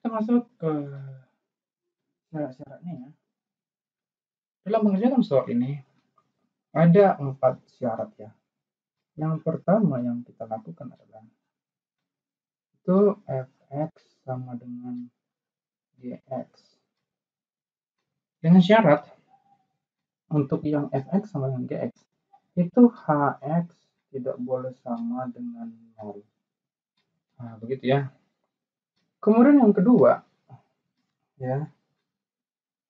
Kita masuk ke syarat-syaratnya ya. Dalam mengerjakan soal ini ada 4 syarat ya. Yang pertama yang kita lakukan adalah itu fx sama dengan gx. Dengan syarat untuk yang fx sama dengan gx itu hx tidak boleh sama dengan 0. Nah, begitu ya. Kemudian yang kedua ya,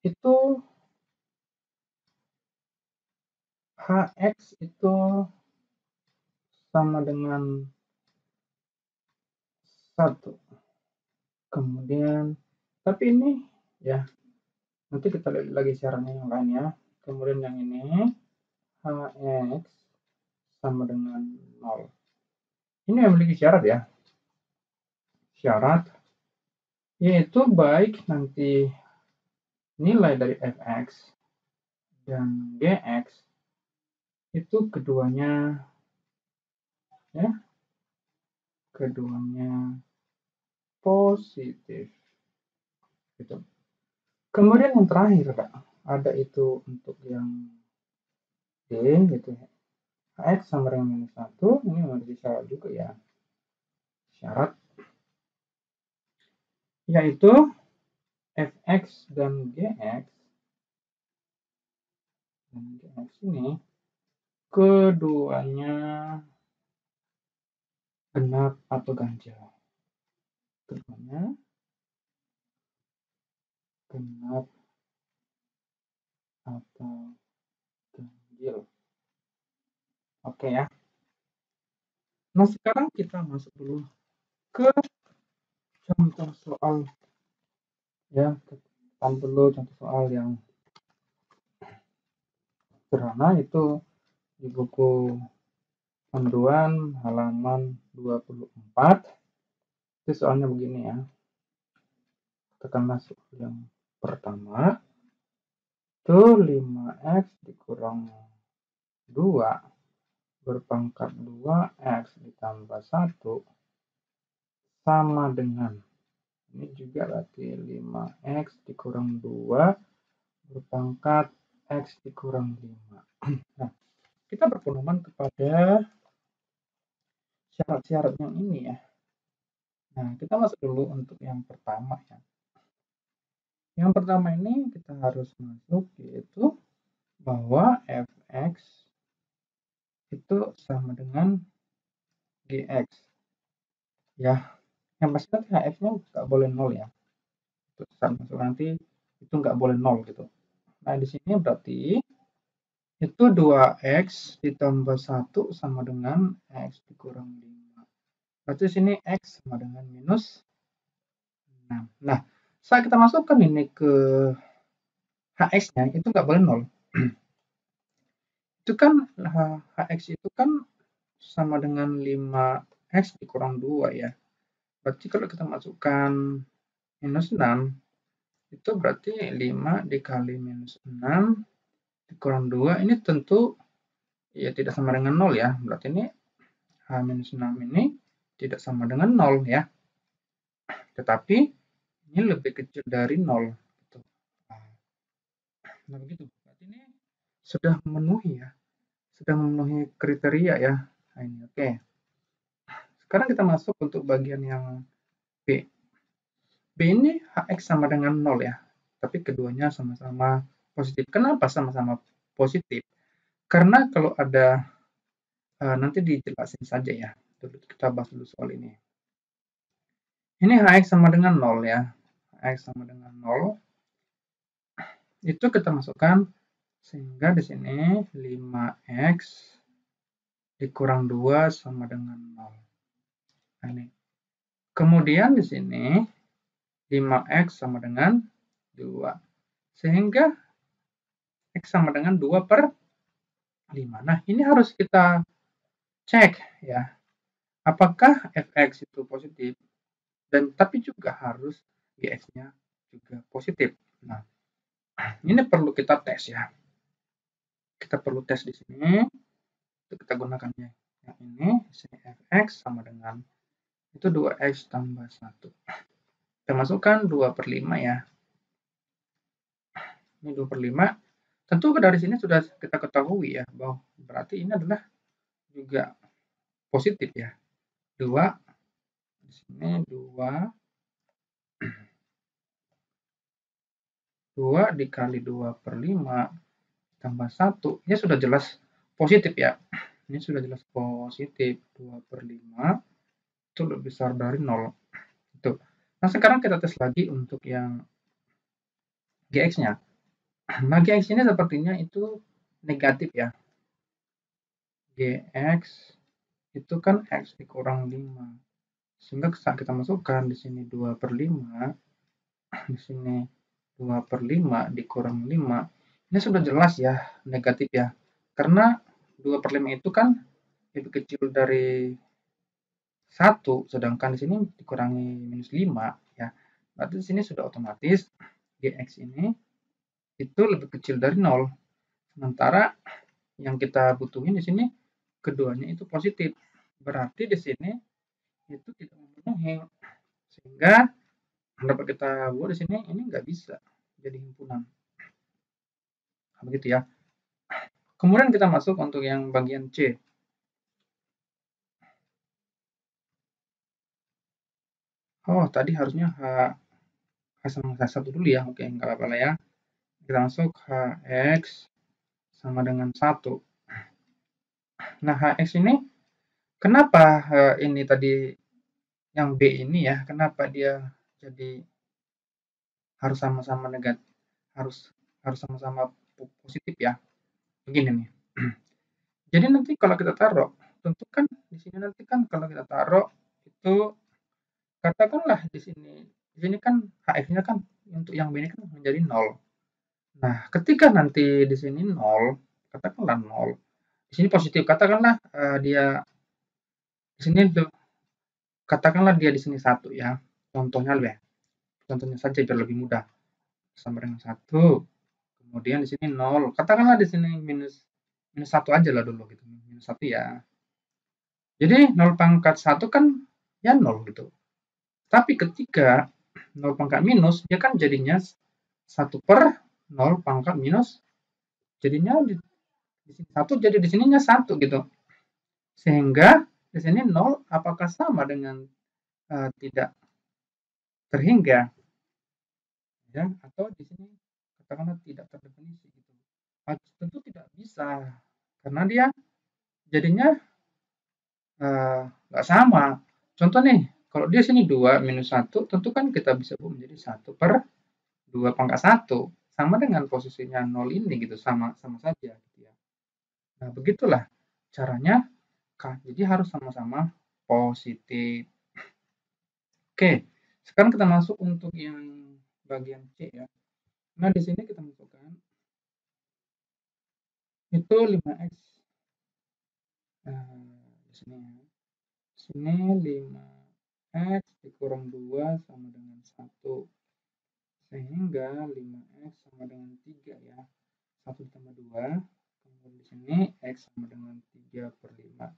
itu hx itu sama dengan 1. Kemudian tapi ini ya, nanti kita lihat lagi syaratnya yang lain ya. Kemudian yang ini hx sama dengan 0. Ini memiliki syarat ya. Syarat yaitu baik nanti nilai dari fx dan gx itu keduanya ya, keduanya positif gitu. Kemudian yang terakhir ada itu untuk yang d gitu ya, hx sama dengan minus 1. Ini memiliki syarat juga ya, syarat yaitu fx dan gx ini keduanya genap atau ganjil. Keduanya genap atau ganjil. Oke ya. Nah, sekarang kita masuk dulu ke contoh soal ya. Kita dulu contoh soal yang sederhana, itu di buku panduan halaman 24. Itu soalnya begini ya. Kita masuk yang pertama. Itu 5x dikurang 2 berpangkat 2x ditambah 1 sama dengan, ini juga berarti 5x dikurang 2 berpangkat x dikurang 5. Nah, kita berpedoman kepada syarat-syarat yang ini ya. Nah, kita masuk dulu untuk yang pertama ya. Yang pertama ini kita harus masuk yaitu bahwa fx itu sama dengan gx ya. Yang pasti nanti hf-nya nggak boleh 0 ya. Terus masuk nanti itu nggak boleh 0 gitu. Nah, di sini berarti itu 2x ditambah 1 sama dengan x dikurang 5. Berarti di sini x sama dengan minus 6. Nah, saat kita masukkan ini ke hx-nya itu nggak boleh 0. Itu kan hx itu kan sama dengan 5x dikurang 2 ya. Berarti kalau kita masukkan minus 6 itu berarti 5 dikali minus 6 dikurang 2 ini tentu ya tidak sama dengan 0 ya. Berarti ini h-6 ini tidak sama dengan 0 ya. Tetapi ini lebih kecil dari 0 gitu. Nah, begitu. Berarti ini sudah memenuhi ya. Sudah memenuhi kriteria ya. Nah, ini oke. Sekarang kita masuk untuk bagian yang B. B ini hx sama dengan 0 ya. Tapi keduanya sama-sama positif. Kenapa sama-sama positif? Karena kalau ada nanti dijelasin saja ya. Dulu kita bahas dulu soal ini. Ini hx sama dengan 0 ya. Hx sama dengan 0. Itu kita masukkan sehingga di sini 5x dikurang 2 sama dengan 0. Nah, ini. Kemudian di sini 5x sama dengan 2. Sehingga x sama dengan 2 per 5. Nah, ini harus kita cek ya. Apakah fx itu positif, dan tapi juga harus gx-nya juga positif. Nah, ini perlu kita tes ya. Kita perlu tes di sini. Kita gunakannya yang ini, sini fx sama dengan itu 2x tambah 1. Kita masukkan 2/5 ya. Ini 2/5. Tentu dari sini sudah kita ketahui ya, bahwa berarti ini adalah juga positif ya. 2, di sini 2 dikali 2/5 tambah 1, ini sudah jelas positif ya. Ini sudah jelas positif. 2/5 itu lebih besar dari 0. Itu. Nah, sekarang kita tes lagi untuk yang GX-nya. Nah, GX ini sepertinya itu negatif ya. GX itu kan X dikurang 5. Sehingga saat kita masukkan di sini 2/5, di sini 2/5 dikurang 5, ini sudah jelas ya negatif ya. Karena 2/5 itu kan lebih kecil dari 1, sedangkan di sini dikurangi minus 5 ya. Berarti di sini sudah otomatis GX ini itu lebih kecil dari 0. Sementara yang kita butuhin di sini keduanya itu positif. Berarti di sini itu tidak memenuhi. Sehingga dapat kita buat di sini ini nggak bisa jadi himpunan. Begitu ya. Kemudian kita masuk untuk yang bagian C. Oh, tadi harusnya H sama H1 dulu ya. Oke, nggak apa-apa lah ya. Kita masuk HX sama dengan 1. Nah, HX ini kenapa ini tadi yang B ini ya, kenapa dia jadi harus sama-sama negatif, harus sama-sama positif ya? Begini nih. Jadi nanti kalau kita taruh, tentu kan di sini nanti kan kalau kita taruh itu katakanlah di sini kan HX-nya kan untuk yang B ini kan menjadi 0. Nah, ketika nanti di sini 0, katakanlah 0, di sini positif, katakanlah dia di sini katakanlah dia di sini 1 ya. Contohnya saja biar lebih mudah. Sama dengan 1. Kemudian di sini 0. Katakanlah di sini minus 1 aja lah dulu gitu. Minus 1 ya. Jadi 0 pangkat 1 kan ya 0 gitu. Tapi ketika 0 pangkat minus, dia kan jadinya 1 per 0 pangkat minus. Jadinya di sini 1, jadi di sininya 1 gitu. Sehingga di sini 0 apakah sama dengan tidak terhingga? Ya, atau di sini katakanlah tidak terdefinisi gitu. Tentu tidak bisa karena dia jadinya nggak sama. Contoh nih, kalau dia sini 2 minus 1, tentu kan kita bisa buat menjadi 1 per 2 pangkat 1. Sama dengan posisinya 0 ini gitu, sama saja gitu ya. Nah, begitulah caranya. Jadi harus sama-sama positif. Oke, sekarang kita masuk untuk yang bagian C ya. Nah, di sini kita masukkan itu 5x. Nah, di sini ya. Sini 5x dikurang 2 sama dengan 1. Sehingga 5x sama dengan 3 ya. 1 ditambah 2. Kemudian di sini x sama dengan 3/5.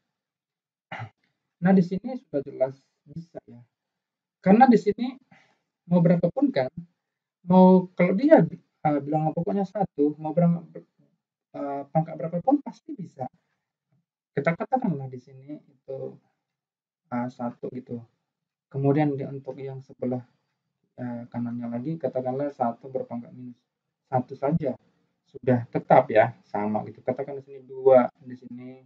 Nah, di sini sudah jelas bisa ya. Karena di sini mau berapapun kan, kalau dia bilangan pokoknya 1, mau pangkat berapapun pasti bisa. Kita katakanlah di sini itu 1 gitu. Kemudian untuk yang sebelah kanannya lagi katakanlah 1 berpangkat minus 1 saja. Sudah tetap ya, sama gitu. Katakan di sini 2, di sini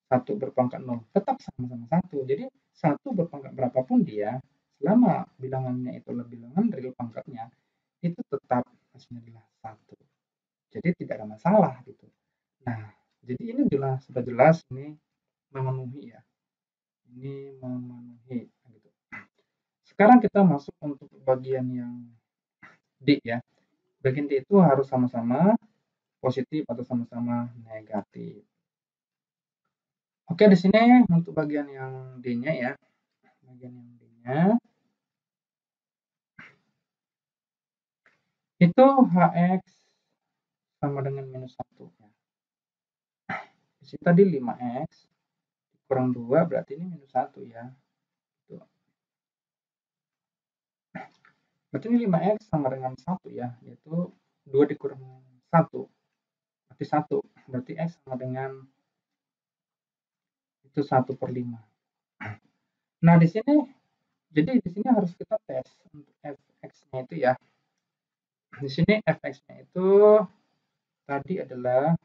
1 berpangkat 0. Tetap sama-sama 1. Jadi 1 berpangkat berapapun dia, selama bilangannya itu bilangan real pangkatnya, itu tetap hasilnya adalah 1. Jadi tidak ada masalah gitu. Nah, jadi ini sudah jelas ini memenuhi ya. Ini memenuhi gitu. Sekarang kita masuk untuk bagian yang D ya. Bagian D itu harus sama-sama positif atau sama-sama negatif. Oke, di sini untuk bagian yang D-nya ya. Bagian yang D-nya itu HX sama dengan minus 1 ya. Di sini tadi 5x kurang 2 berarti ini minus 1 ya. Tuh. Berarti ini 5x sama dengan 1 ya, yaitu 2 dikurang 1, berarti 1. Berarti x sama dengan itu 1/5. Nah, di sini jadi di sini harus kita tes untuk fx-nya itu ya. Di sini fx-nya itu tadi adalah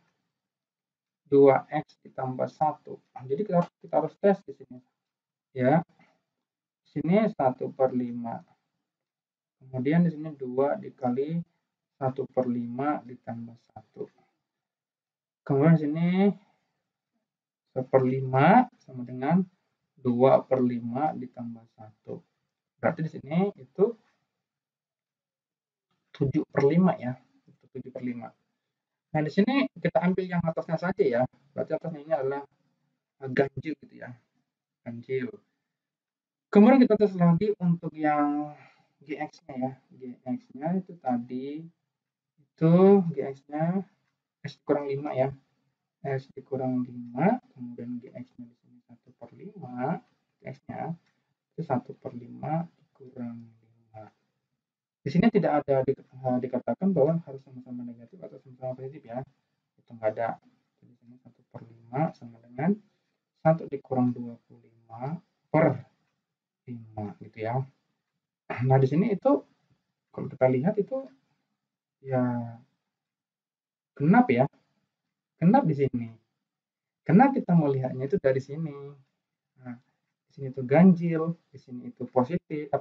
2x ditambah 1. Jadi kita harus tes di sini. Ya. Di sini 1/5. Kemudian di sini 2 dikali 1/5 ditambah 1. Kemudian di sini 1/5 sama dengan 2/5 ditambah 1. Berarti di sini itu 7/5 ya. 7/5. Nah, di sini kita ambil yang atasnya saja ya. Berarti atasnya ini adalah ganjil gitu ya. Ganjil. Kemudian kita tes lagi untuk yang gx-nya ya. Gx-nya itu tadi itu gx-nya x kurang 5 ya. X dikurang 5, kemudian gx-nya di sini 1/5, x-nya itu 1/5 dikurang 5. Di sini tidak ada dikatakan bahwa harus sama-sama negatif atau sama-sama positif ya. Itu enggak ada. Di sini 1/5 sama dengan 1 dikurang 25/5 gitu ya. Nah, di sini itu kalau kita lihat itu ya genap ya. Genap di sini. Karena kita melihatnya itu dari sini. Nah, di sini itu ganjil, di sini itu positif,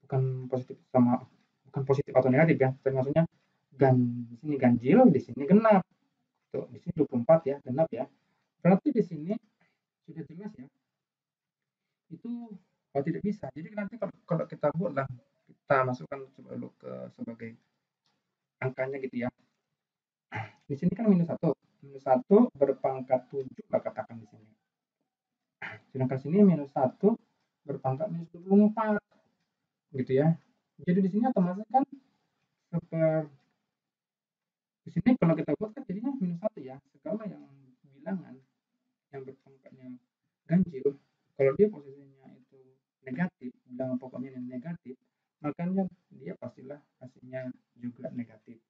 bukan positif atau negatif ya, tapi maksudnya di sini ganjil, di sini genap. Tuh, di sini 24 ya, genap ya. Berarti di sini sudah jelas ya. Itu tidak bisa. Jadi nanti kalau kita buatlah, kita masukkan coba dulu sebagai angkanya gitu ya. Di sini kan minus 1. Minus 1 berpangkat 7 lah katakan di sini. Sedangkan sini minus 1 berpangkat minus 24. Gitu ya. Jadi di sini otomatis kan di sini kalau kita buat kan jadinya minus 1 ya. Segala yang bilangan yang berpangkatnya ganjil, kalau dia posisinya itu negatif, bilangan pokoknya yang negatif, makanya dia pastilah hasilnya juga negatif.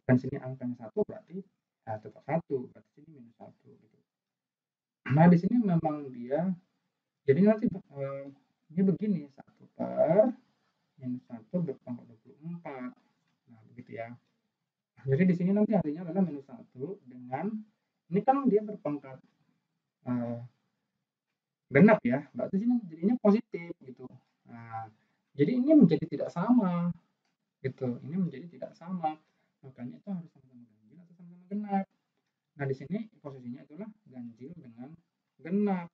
Dan sini angkanya 1 berarti ya tetap 1, berarti sini minus 1 gitu. Nah, di sini memang dia jadi nanti ini begini 1 per minus 1 berpangkat 24. Nah, begitu ya. Jadi di sini nanti hasilnya adalah minus 1 dengan ini kan dia berpangkat genap ya, berarti sini jadinya positif gitu. Nah, jadi ini menjadi tidak sama gitu. Ini menjadi tidak sama. Makanya itu harus sama-sama ganjil atau sama-sama genap. Nah, di sini posisinya itulah ganjil dengan genap.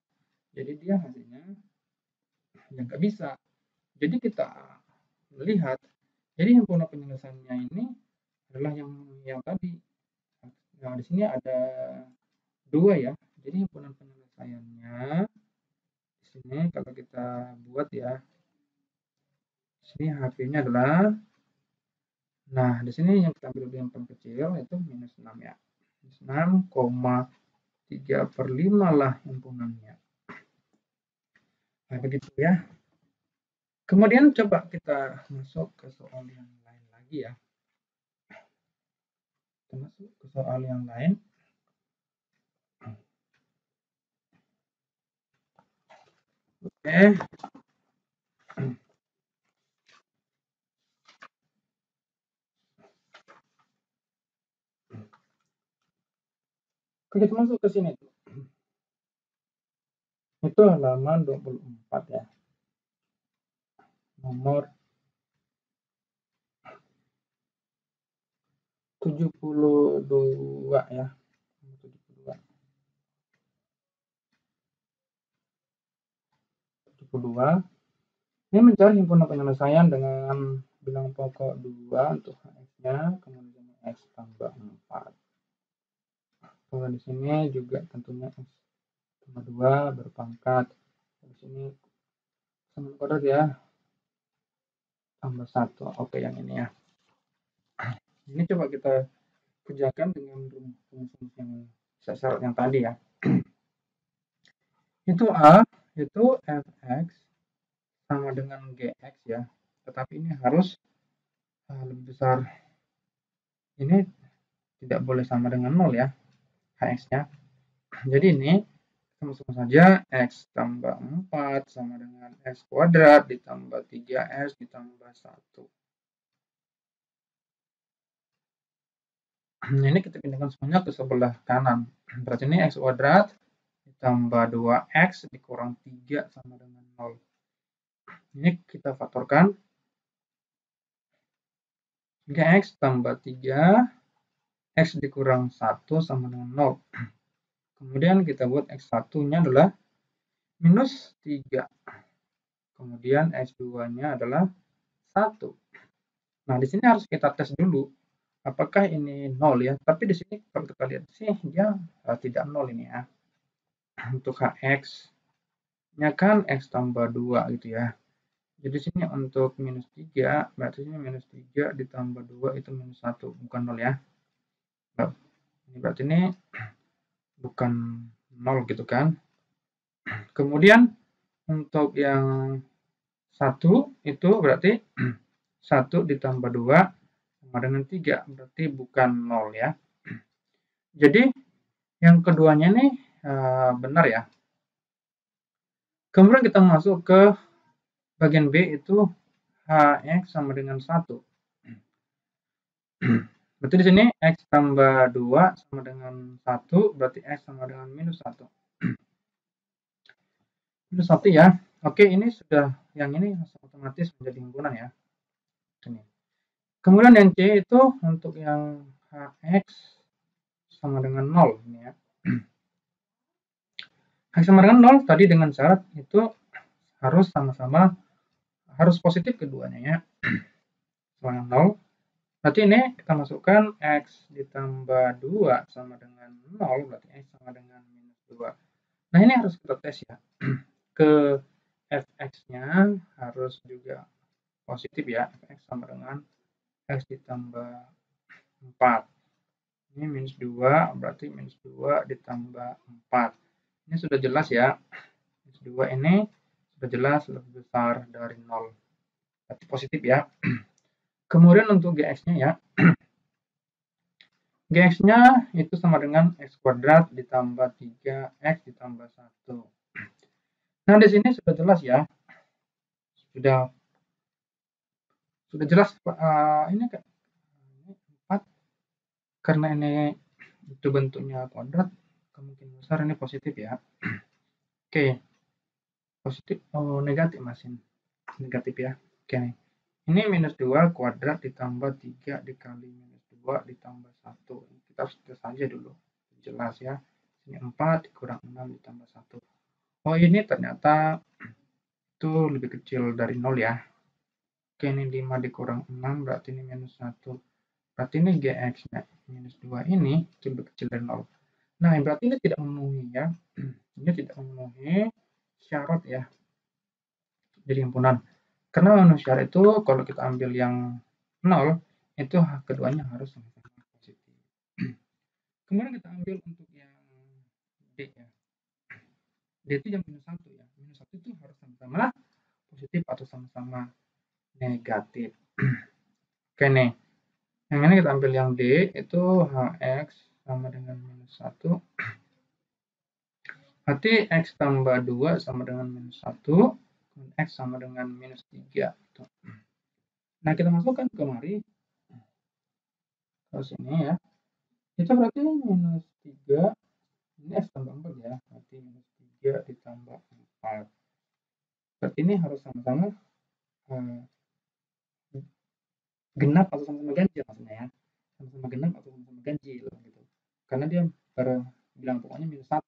Jadi dia hasilnya yang nggak bisa. Jadi kita melihat, jadi himpunan penyelesaiannya ini adalah yang tadi. Nah, di sini ada 2 ya. Jadi himpunan penyelesaiannya di sini kalau kita buat ya. Di sini HP-nya adalah nah, di sini yang kita ambil yang paling kecil itu minus 6 ya. Minus 6,3/5 lah himpunannya. Nah, begitu ya. Kemudian coba kita masuk ke soal yang lain lagi ya. Kita masuk ke soal yang lain. Oke. Kita masuk ke sini. Itu halaman 24 ya. Nomor 72 ya. 72. Ini mencari himpunan penyelesaian dengan bilangan pokok 2 untuk X-nya, kemudian X tambah 4. Kalau di sini juga tentunya X tambah 2 berpangkat. Di sini sama kodrat ya. Tambah 1. Oke, yang ini ya. Ini coba kita kerjakan dengan rumus yang syarat yang tadi ya. Itu A, itu fx sama dengan gx ya. tetapi ini harus lebih besar. Ini tidak boleh sama dengan 0 ya, Hx-nya. Jadi ini sama-sama saja X tambah 4 sama dengan X kuadrat ditambah 3X ditambah 1. Nah, ini kita pindahkan semuanya ke sebelah kanan. Berarti ini X kuadrat ditambah 2X dikurang 3 sama dengan 0. Ini kita faktorkan. 3X tambah 3, X dikurang 1 sama dengan 0. Kemudian kita buat X1-nya adalah minus 3. Kemudian X2-nya adalah 1. Nah, di sini harus kita tes dulu. Apakah ini 0 ya? Tapi di sini kalau kita lihat sih dia tidak 0 ini ya. Untuk Hx-nya kan X tambah 2 gitu ya. Jadi sini untuk minus 3, berarti ini minus 3 ditambah 2 itu minus 1, bukan 0 ya. Ini berarti ini bukan 0 gitu kan. Kemudian untuk yang 1 itu berarti 1 ditambah 2 sama dengan 3, berarti bukan 0 ya. Jadi yang keduanya nih benar ya. Kemudian kita masuk ke bagian B itu Hx sama dengan 1. Berarti di sini X tambah 2 sama dengan 1, berarti X sama dengan minus 1. Minus 1 ya. Oke, ini sudah, yang ini otomatis menjadi himpunan ya. Ini. Kemudian yang C itu untuk yang Hx sama dengan 0. Ini ya. Hx sama dengan 0 tadi dengan syarat itu harus sama-sama, harus positif keduanya ya. Sama dengan 0. Berarti ini kita masukkan X ditambah 2 sama dengan 0, berarti X sama dengan minus 2. Nah, ini harus kita tes ya. Ke Fx-nya harus juga positif ya. Fx sama dengan X ditambah 4. Ini minus 2, berarti minus 2 ditambah 4. Ini sudah jelas ya. Minus 2 ini sudah jelas lebih besar dari 0. Berarti positif ya. Kemudian untuk Gx-nya ya. Gx-nya itu sama dengan X kuadrat ditambah 3X ditambah 1. Nah, di sini sudah jelas ya. Sudah jelas ini 4 karena ini itu bentuknya kuadrat, kemungkinan besar ini positif ya. Oke. Positif negatif Mas ini. Negatif ya. Oke nih. Ini minus 2 kuadrat ditambah 3 dikali minus 2 ditambah 1. Kita harus tes saja dulu. Jelas ya. Ini 4 dikurang 6 ditambah 1. Oh, ini ternyata itu lebih kecil dari 0 ya. Oke, ini 5 dikurang 6 berarti ini minus 1. Berarti ini Gx-nya minus 2 ini lebih kecil dari 0. Nah, berarti ini tidak memenuhi ya. Ini tidak memenuhi syarat ya. Jadi himpunan. Karena memenuhi syarat itu kalau kita ambil yang 0, itu keduanya harus sama-sama positif. Kemudian kita ambil untuk yang D ya. D itu yang minus 1 ya. Minus 1 itu harus sama-sama positif atau sama-sama negatif. Oke nih. Yang ini kita ambil yang D itu Hx sama dengan minus 1. Berarti X tambah 2 sama dengan minus 1. X sama dengan minus 3. Nah, kita masukkan kemari. Ke sini ya. Itu berarti minus 3. Ini X tambah 4 ya. Berarti minus 3 ditambah 4. Berarti ini harus sama-sama genap atau sama-sama ganjil maksudnya ya. Sama-sama genap atau sama-sama ganjil gitu. Karena dia bilang pokoknya minus 1.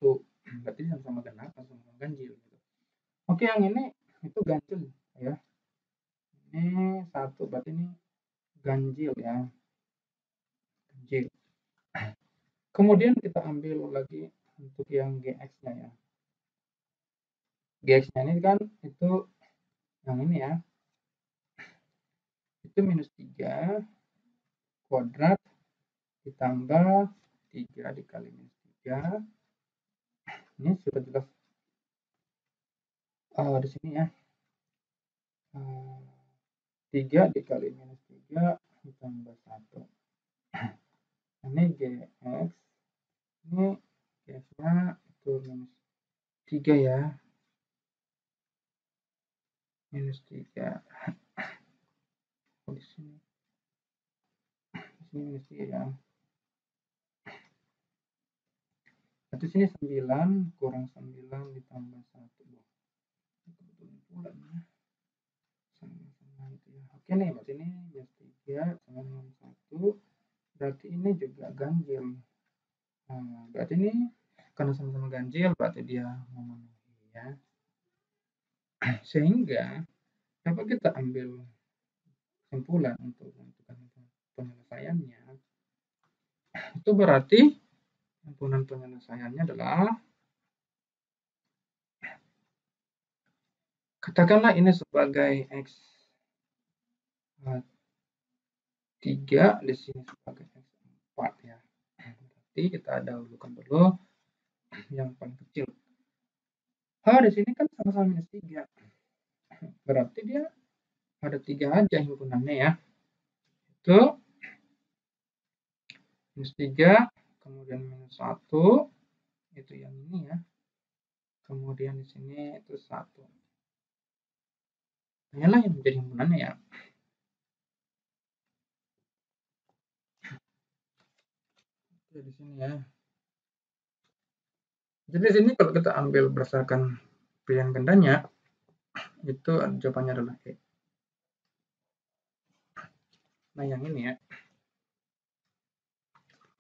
Berarti sama-sama genap atau sama-sama ganjil gitu. Oke, yang ini itu ganjil ya. Ini 1 berarti ini ganjil ya. Ganjil. Kemudian kita ambil lagi untuk yang Gx-nya ya. Gx-nya ini kan itu yang ini ya. Itu minus 3 kuadrat ditambah 3 dikali minus 3. Ini sudah jelas di sini ya. 3 dikali minus 3 ditambah 1. Ini GX, ini GX-nya itu minus 3 ya. Minus 3. Di sini. Di sini minus 3 ya. Berarti sini 9 kurang 9 ditambah 1. Kebetulan pula ya. Sama-sama itu ya. Oke nih, berarti ini minus 3 sama dengan 1. Berarti ini juga ganjil. Nah, berarti ini karena sama-sama ganjil, berarti dia memenuhi ya. Sehingga dapat kita ambil kesimpulan untuk menentukan penyelesaiannya. Itu berarti himpunan penyelesaiannya adalah, katakanlah ini sebagai X 3, di sini sebagai X 4 ya. Berarti kita dahulukan dulu yang paling kecil. Di sini kan sama-sama minus 3. Berarti dia ada 3 aja himpunannya ya. Itu minus 3, kemudian minus 1, itu yang ini ya. Kemudian di sini itu 1. Inilah yang menjadi himpunannya ya. Oke, di sini ya. Jadi di sini kalau kita ambil berdasarkan pilihan gandanya, itu jawabannya adalah E. Nah, yang ini ya.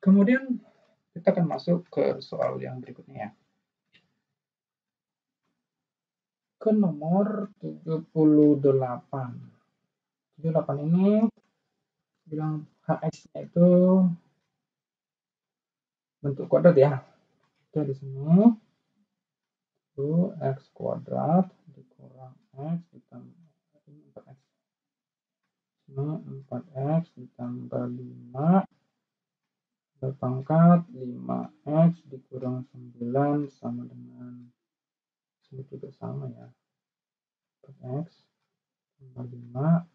Kemudian kita akan masuk ke soal yang berikutnya ya. Ke nomor 78. 78 ini bilang HX-nya itu bentuk kuadrat ya. Oke, di sini itu X kuadrat dikurang X ditambah 4X. Ini 4X ditambah 5 berpangkat 5X dikurang 9 sama dengan, sini juga sama ya, 4X tambah 5,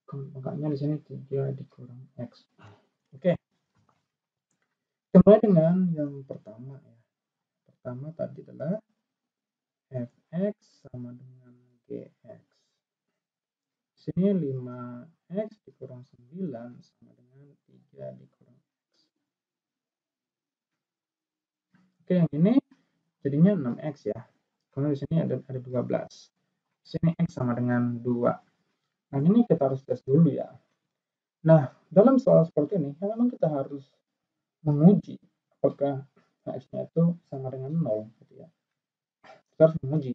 pangkatnya di sini 3 dikurang X. Oke. Kembali dengan yang pertama ya. Pertama tadi adalah Fx sama dengan Gx. Sini 5X dikurang 9 sama dengan 3 dikurang X. Oke, yang ini jadinya 6X ya. Karena di sini ada 12. Sini X sama dengan 2. Nah, ini kita harus tes dulu ya. Nah, dalam soal seperti ini, memang kita harus menguji apakah X-nya itu sama dengan 0 gitu ya. Kita harus menguji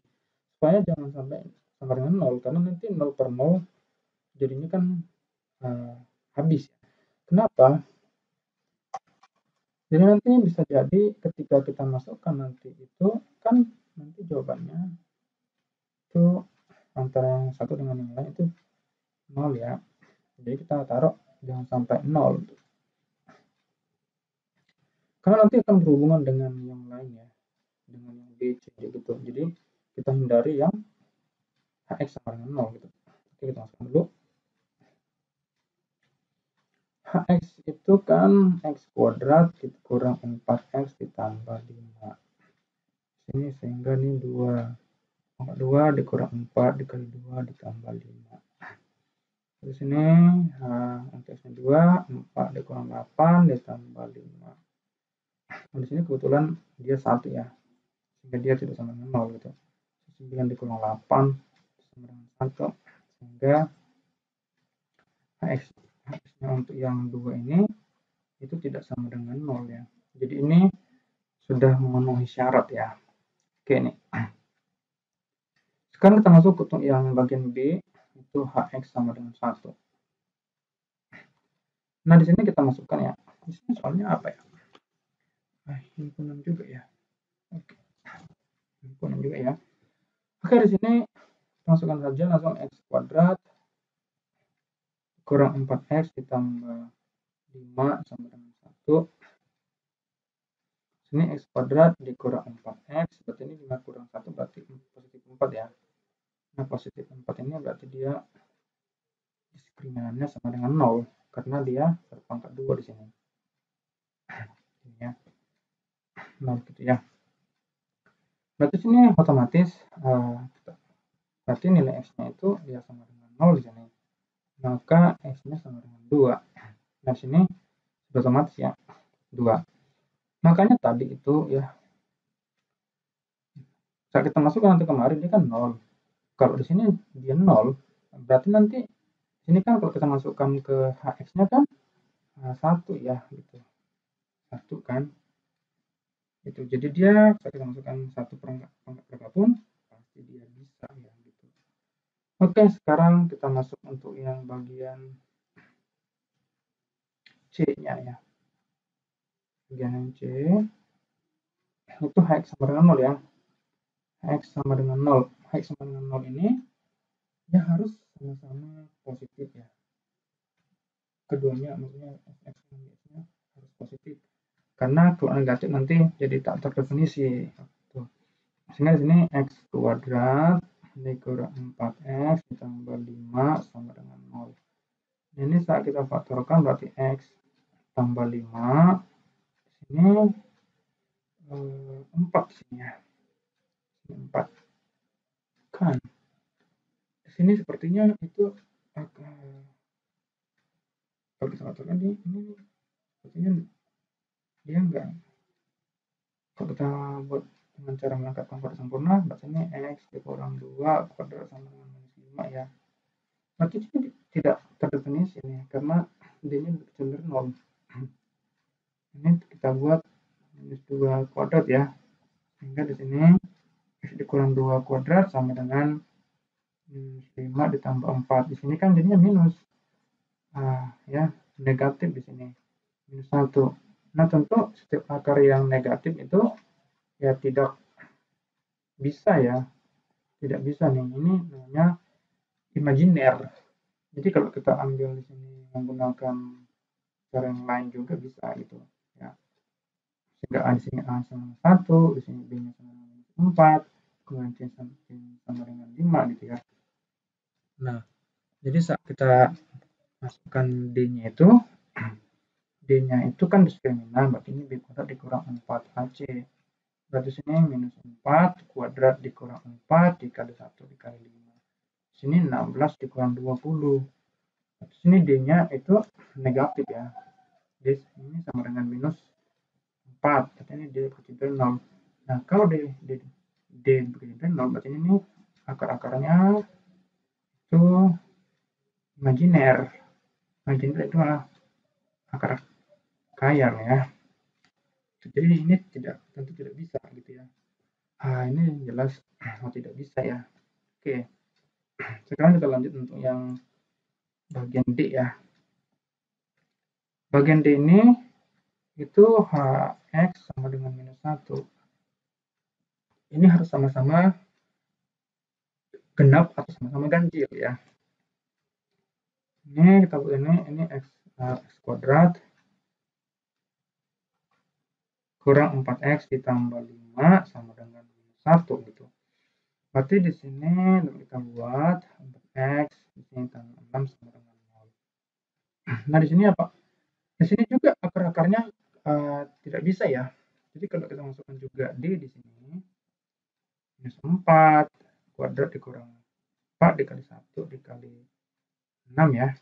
supaya jangan sampai sama dengan 0, karena nanti 0 per 0 jadinya kan habis ya. Kenapa? Jadi nanti bisa jadi ketika kita masukkan nanti itu kan nanti jawabannya itu antara yang satu dengan yang lain itu 0 ya. Jadi kita taruh jangan sampai 0. Karena nanti akan berhubungan dengan yang lain ya. Dengan yang B, C gitu. Jadi kita hindari yang HX sama dengan 0 gitu. Oke, kita masukkan dulu. HX itu kan X kuadrat kurang 4X ditambah 5. Sini sehingga ini 2. 2 dikurang 4 dikali 2 ditambah 5. Di sini untuk X-nya 2, 4 dikurang 8 ditambah 5. Nah, di sini kebetulan dia 1 ya. Sehingga dia tidak sama dengan 0 gitu. 9 dikurang 8 sama dengan 1. Sehingga HX-nya untuk yang 2 ini itu tidak sama dengan 0 ya. Jadi ini sudah memenuhi syarat ya. Oke nih. Sekarang kita masuk ke yang bagian B, itu HX sama dengan 1. Nah, di sini kita masukkan ya. Di sini soalnya apa ya? Himpunan juga ya. Oke. Himpunan juga ya. Oke, di sini masukkan saja langsung X kuadrat kurang 4X ditambah 5 sama dengan 1. Sini X kuadrat dikurang 4X, berarti ini 5 kurang 1 berarti positif 4 ya. Nah, positif 4 ini berarti dia keringanannya sama dengan 0 karena dia berpangkat 2 di sini. Ini ya. 0 gitu ya. Berarti sini otomatis berarti nilai x-nya itu dia sama dengan 0 di sini. Maka x-nya sama dengan 2. Nah, sini otomatis ya 2. Makanya tadi itu ya saat kita masukkan nanti kemarin dia kan 0. Kalau di sini dia 0, berarti nanti sini kan kalau kita masukkan ke hx-nya kan 1 ya gitu. 1 kan. Itu. Jadi dia saat kita masukkan satu perangkat berapapun pasti dia bisa ya gitu. Oke, sekarang kita masuk untuk yang bagian C-nya ya. Bagian C itu hx sama dengan 0 ya. Hx sama dengan 0. Hx sama dengan 0 ini ya harus sama-sama positif ya. Keduanya maksudnya fx dan y-nya harus positif. Karena kalau negatif nanti jadi tak terdefinisi. Tuh. Sehingga di sini x kuadrat dikurang 4x ditambah 5 sama dengan 0. Ini saat kita faktorkan berarti x tambah 5 ini 4 sini ya. 4 kan di sini sepertinya itu kalau kita faktorkan ini sepertinya dia enggak. Kalau kita buat dengan cara mengangkat kuadrat sempurna berarti ini x dikurang 2 kuadrat sama dengan -5 ya. Berarti ini tidak terdefinisi nih karena d-nya cenderung 0. Ini kita buat -2 kuadrat ya. Sehingga di sini x dikurang 2 kuadrat sama dengan 5 ditambah 4. Di sini kan jadinya minus. Ya, negatif di sini. Minus 1. Nah, tentu setiap akar yang negatif itu ya tidak bisa ya. Tidak bisa nih. Ini namanya imajiner. Jadi kalau kita ambil di sini menggunakan cara yang lain juga bisa gitu ya. Sehingga A di sini A sama 1, di sini B-nya sama dengan 4, kemudian C sama dengan 5 gitu ya. Nah, jadi saat kita masukkan D-nya itu, D-nya itu kan diskriminant, berarti ini B kuadrat dikurang 4AC. Berarti sini minus 4 kuadrat dikurang 4 dikali 1 dikali 5. Sini 16 dikurang 20. Berarti sini D-nya itu negatif ya. D ini sama dengan minus 4. Berarti ini D berarti 0. Nah, kalau D berarti 0, berarti ini akar-akarnya itu imajiner. Imajiner itu akar kaya ya. Jadi ini tentu tidak bisa gitu ya. Ini jelas tidak bisa ya. Oke. Sekarang kita lanjut untuk yang bagian D ya. Bagian D ini itu hx sama dengan minus 1. Ini harus sama-sama genap atau sama-sama ganjil ya. Ini kita buat ini x kuadrat kurang 4x ditambah 5 sama dengan minus 1 gitu. Berarti di sini kita buat 4x di sini tambah 6 sama dengan 0. Nah, di sini apa? Di sini juga akar-akarnya tidak bisa ya. Jadi kalau kita masukkan juga D di sini minus 4 kuadrat dikurang 4 dikali 1 dikali 6 ya.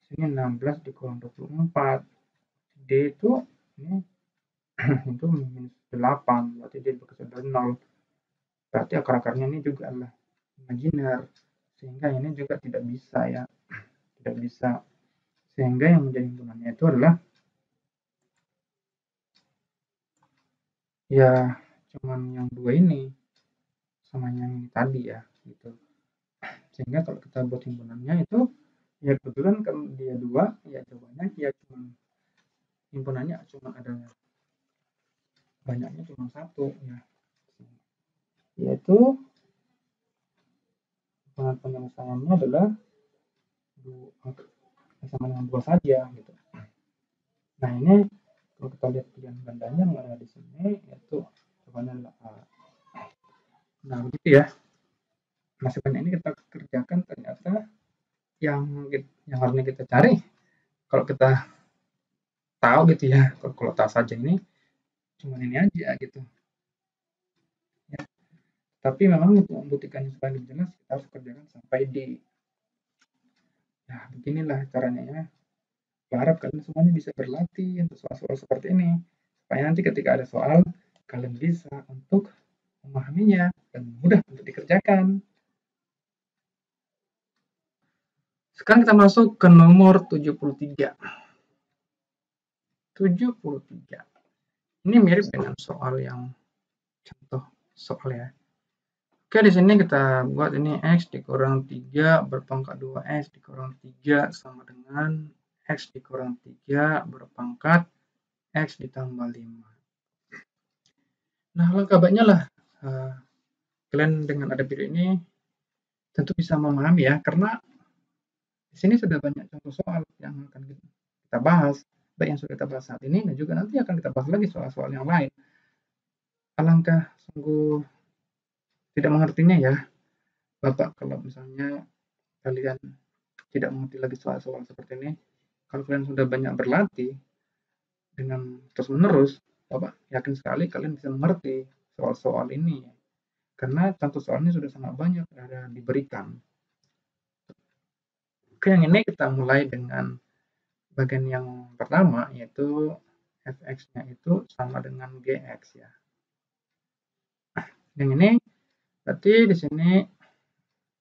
Sini 16 dikurang 24. D itu ini itu minus 8, berarti D berkisar dari 0. Berarti akar-akarnya ini juga adalah imajiner, sehingga ini juga tidak bisa ya. Tidak bisa. Sehingga yang menjadi himpunannya itu adalah ya cuman yang dua ini sama yang ini tadi ya gitu. Sehingga kalau kita buat himpunannya itu ya kebetulan kalau dia 2 ya jawabannya ya cuma himpunannya cuma ada banyaknya cuma 1 ya. Yaitu penyelesaiannya adalah sama dengan 2 saja gitu. Nah, ini kalau kita lihat pilihan gandanya yang ada di sini yaitu jawabannya adalah A. Nah, begitu ya. Masukan ini kita kerjakan ternyata yang yang harusnya kita cari. Kalau kita tahu gitu ya, kalau tahu saja ini cuma ini aja gitu ya. Tapi memang untuk membuktikannya supaya lebih jelas kita harus kerjakan sampai D. Nah beginilah caranya ya. Berharap kalian semuanya bisa berlatih untuk soal-soal seperti ini supaya nanti ketika ada soal kalian bisa untuk memahaminya dan mudah untuk dikerjakan. Sekarang kita masuk ke nomor 73. 73. Ini mirip dengan soal yang contoh soal ya. Oke, di sini kita buat ini X dikurang 3 berpangkat 2X dikurang 3 sama dengan X dikurang 3 berpangkat X ditambah 5. Nah, langkah baiknya lah kalian dengan ada video ini tentu bisa memahami ya, karena di sini sudah banyak contoh soal yang akan kita bahas, baik yang sudah kita bahas saat ini dan juga nanti akan kita bahas lagi soal-soal yang lain. Alangkah sungguh tidak mengertinya ya, Bapak, kalau misalnya kalian tidak mengerti lagi soal-soal seperti ini. Kalau kalian sudah banyak berlatih dengan terus-menerus, Bapak yakin sekali kalian bisa mengerti soal-soal ini. Karena contoh soalnya sudah sangat banyak ada diberikan. Oke, yang ini kita mulai dengan bagian yang pertama, yaitu fx-nya itu sama dengan gx ya. Yang ini berarti di sini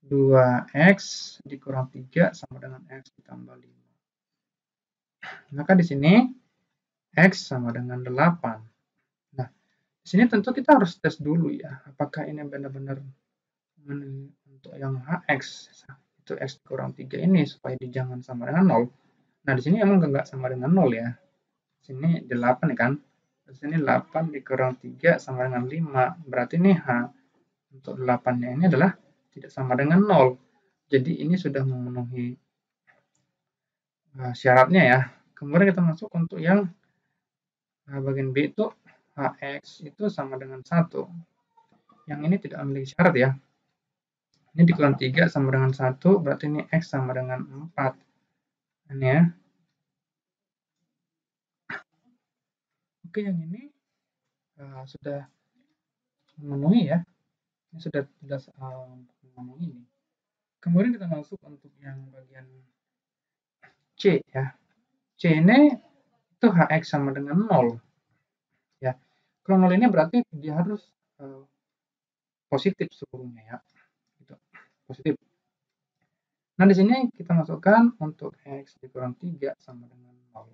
2x dikurang 3 sama dengan x ditambah 5. Maka di sini x sama dengan 8. Nah, di sini tentu kita harus tes dulu ya, apakah ini benar-benar untuk yang hx itu x kurang 3 ini supaya di jangan sama dengan 0. Nah, di sini emang enggak sama dengan 0 ya. Di sini 8 ya kan. Di sini 8 dikurang 3 sama dengan 5. Berarti ini h untuk 8-nya ini adalah tidak sama dengan 0. Jadi ini sudah memenuhi syaratnya ya. Kemudian kita masuk untuk yang bagian B itu hx itu sama dengan 1. Yang ini tidak memiliki syarat ya. Ini dikurang 3 sama dengan 1, berarti ini x sama dengan 4. Ini ya. Oke, yang ini sudah memenuhi ya. Ini sudah jelas memenuhi ini. Kemudian kita masuk untuk yang bagian C ya. C ini itu hx sama dengan 0. Ya. Kalau 0 ini berarti dia harus positif seluruhnya ya. Gitu. Positif. Nah, di sini kita masukkan untuk x dikurang 3 sama dengan 0.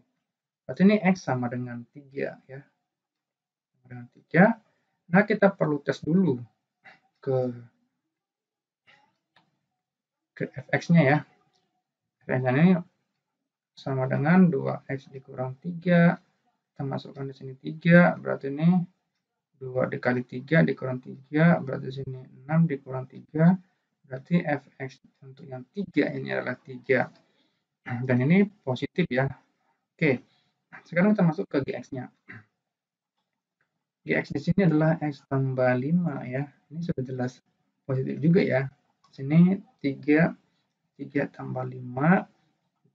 Berarti ini x sama dengan 3 ya. Sama dengan 3. Nah, kita perlu tes dulu ke fx-nya ya. Fx-nya ini sama dengan 2x dikurang 3. Kita masukkan di sini 3, berarti ini 2 dikali 3 dikurang 3, berarti di sini 6 dikurang 3, berarti fx untuk yang 3 ini adalah 3. Dan ini positif ya. Oke, sekarang kita masuk ke gx-nya. Gx di sini adalah x tambah 5 ya. Ini sudah jelas positif juga ya. Sini 3 tambah 5,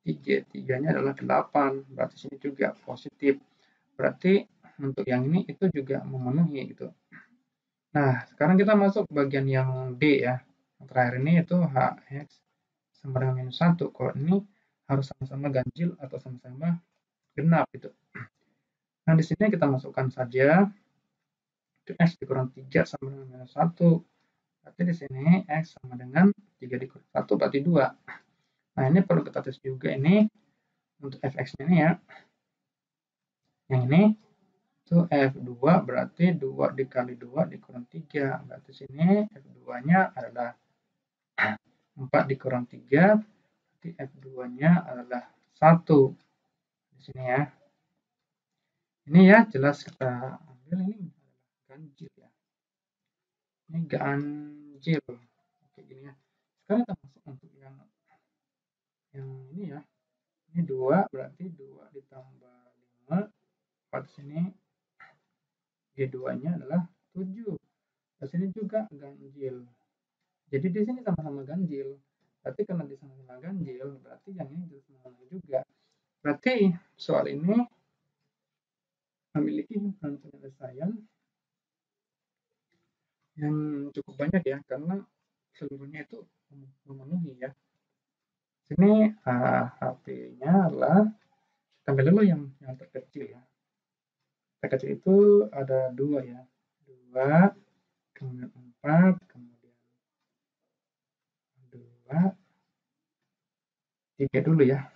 3-nya adalah 8, berarti sini juga positif. Berarti untuk yang ini itu juga memenuhi gitu. Nah, sekarang kita masuk bagian yang D ya. Yang terakhir ini itu hx sama dengan minus 1. Kalau ini harus sama-sama ganjil atau sama-sama genap gitu. Nah, di sini kita masukkan saja x dikurang 3 sama dengan minus 1. Berarti di sini x sama dengan 3 dikurang 1 berarti 2. Nah, ini perlu kita tes juga ini untuk fx-nya ini ya. Yang ini itu f2 berarti 2 dikali 2 dikurang 3. Berarti sini f2-nya adalah 4 dikurang 3. Berarti f2-nya adalah 1. Di sini ya. Ini ya jelas kita ambil ini ganjil ya. Ini ganjil. Oke gini ya. Sekarang kita masuk untuk yang ini ya. Ini 2 berarti 2 ditambah 5. Pada sini G2-nya adalah 7. Di sini juga ganjil. Jadi di sini sama-sama ganjil. Berarti karena di sana ganjil, berarti yang ini jelas memenuhi juga. Berarti soal ini memiliki himpunan penyelesaian yang cukup banyak ya, karena seluruhnya itu memenuhi ya. Sini HP-nya adalah, tampil dulu yang terkecil ya. Terkecil itu ada 2 ya. 2, kemudian 4, kemudian 2, 3 dulu ya.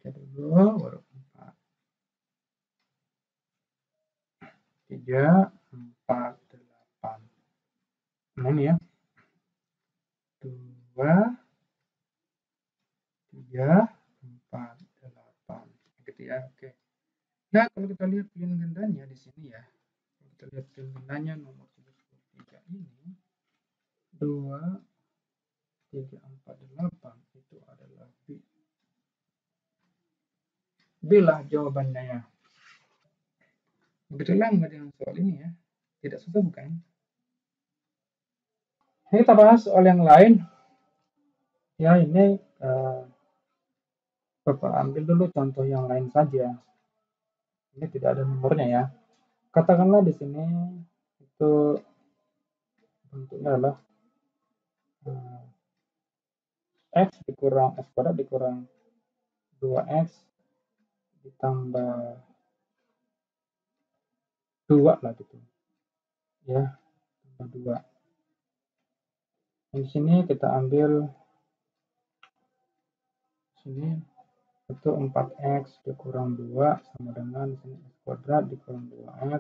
3 dulu, baru 4. 3, 4, 8. Nah ini ya. 2, 3, 4, 8. Gitu ya, oke. Nah, kalau kita lihat pilihan gandanya di sini ya. Kalau kita lihat pilihan gandanya nomor 73 ini, 2, 3, 4, 8 itu adalah B. B lah jawabannya ya. Begitulah mengerjakan soal ini ya. Tidak susah bukan? Ini kita bahas soal yang lain. Ya ini Bapak ambil dulu contoh yang lain saja. Ini tidak ada nomornya ya. Katakanlah di sini itu bentuknya adalah x dikurang x kuadrat dikurang 2x ditambah 2 lah gitu. Ya, tambah 2. Di sini kita ambil sini itu 4x dikurang 2 sama dengan di sini x kuadrat dikurang 2x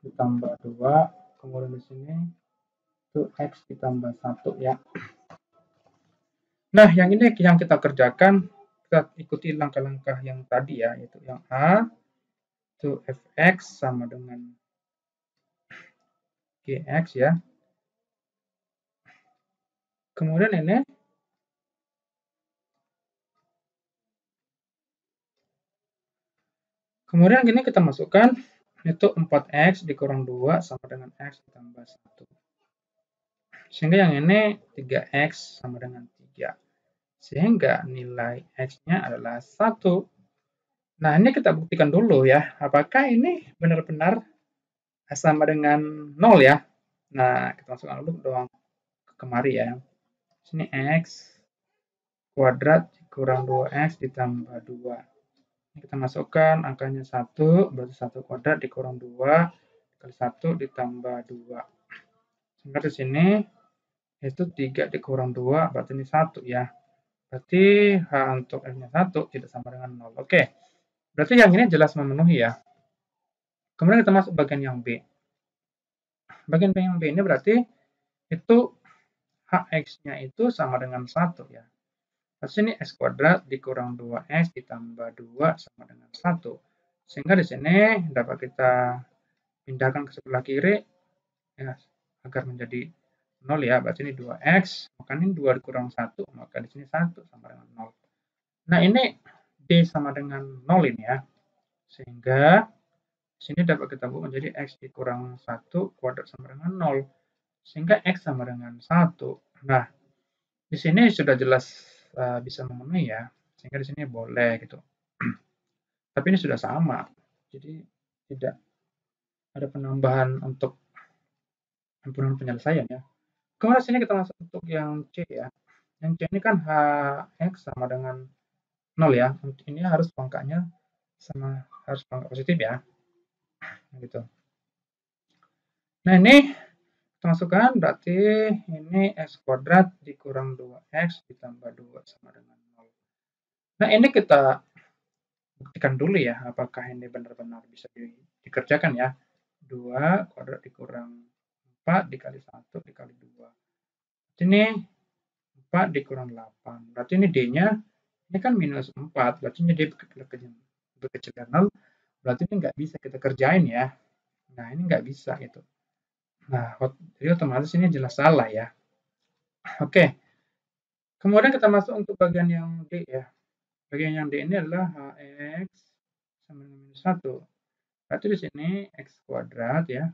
ditambah 2, kemudian di sini itu x ditambah 1 ya. Nah, yang ini yang kita kerjakan, kita ikuti langkah-langkah yang tadi ya, yaitu yang A itu fx sama dengan gx ya. Kemudian ini kemudian gini kita masukkan itu 4x dikurang 2 sama dengan x ditambah 1. Sehingga yang ini 3x sama dengan 3. Sehingga nilai x-nya adalah 1. Nah, ini kita buktikan dulu ya, apakah ini benar-benar sama dengan 0 ya. Nah, kita masukkan dulu doang kemari ya. Sini x kuadrat kurang 2x ditambah 2. Ini kita masukkan angkanya 1, berarti 1 kuadrat dikurang 2 kali 1 ditambah 2. Sehingga di sini itu 3 dikurang 2, berarti ini 1 ya. Berarti H untuk F-nya 1 tidak sama dengan 0. Oke, berarti yang ini jelas memenuhi ya. Kemudian kita masuk bagian yang B. Bagian yang B ini berarti itu Hx-nya itu sama dengan 1 ya. Di sini x kuadrat dikurang 2x ditambah 2 sama dengan 1. Sehingga di sini dapat kita pindahkan ke sebelah kiri ya, agar menjadi 0 ya. Berarti ini 2x, maka ini 2 dikurang 1, maka di sini 1 sama dengan 0. Nah, ini D sama dengan 0 ini ya. Sehingga di sini dapat kita buat menjadi x dikurang 1 kuadrat sama dengan 0. Sehingga x sama dengan 1. Nah, di sini sudah jelas bisa memenuhi ya. Sehingga di sini boleh gitu. Tapi ini sudah sama. Jadi tidak ada penambahan untuk himpunan penyelesaian ya. Kemudian sini kita masuk untuk yang C ya. Yang C ini kan Hx sama dengan 0 ya. Ini harus pangkanya sama, harus pangkat positif ya. Gitu. Nah, ini kita masukkan berarti ini x kuadrat dikurang 2x ditambah 2 sama dengan 0. Nah, ini kita buktikan dulu ya, apakah ini benar-benar bisa dikerjakan ya. 2 kuadrat dikurang 4 dikali 1 dikali 2. Ini 4 dikurang 8. Berarti ini D-nya, ini kan minus 4. Berarti ini D kecil dari 0. Berarti ini nggak bisa kita kerjain ya. Nah, ini nggak bisa gitu. Nah, jadi otomatis ini jelas salah ya. Oke. Kemudian kita masuk untuk bagian yang D ya. Bagian yang D ini adalah Hx sama dengan minus 1. Berarti di sini x kuadrat ya,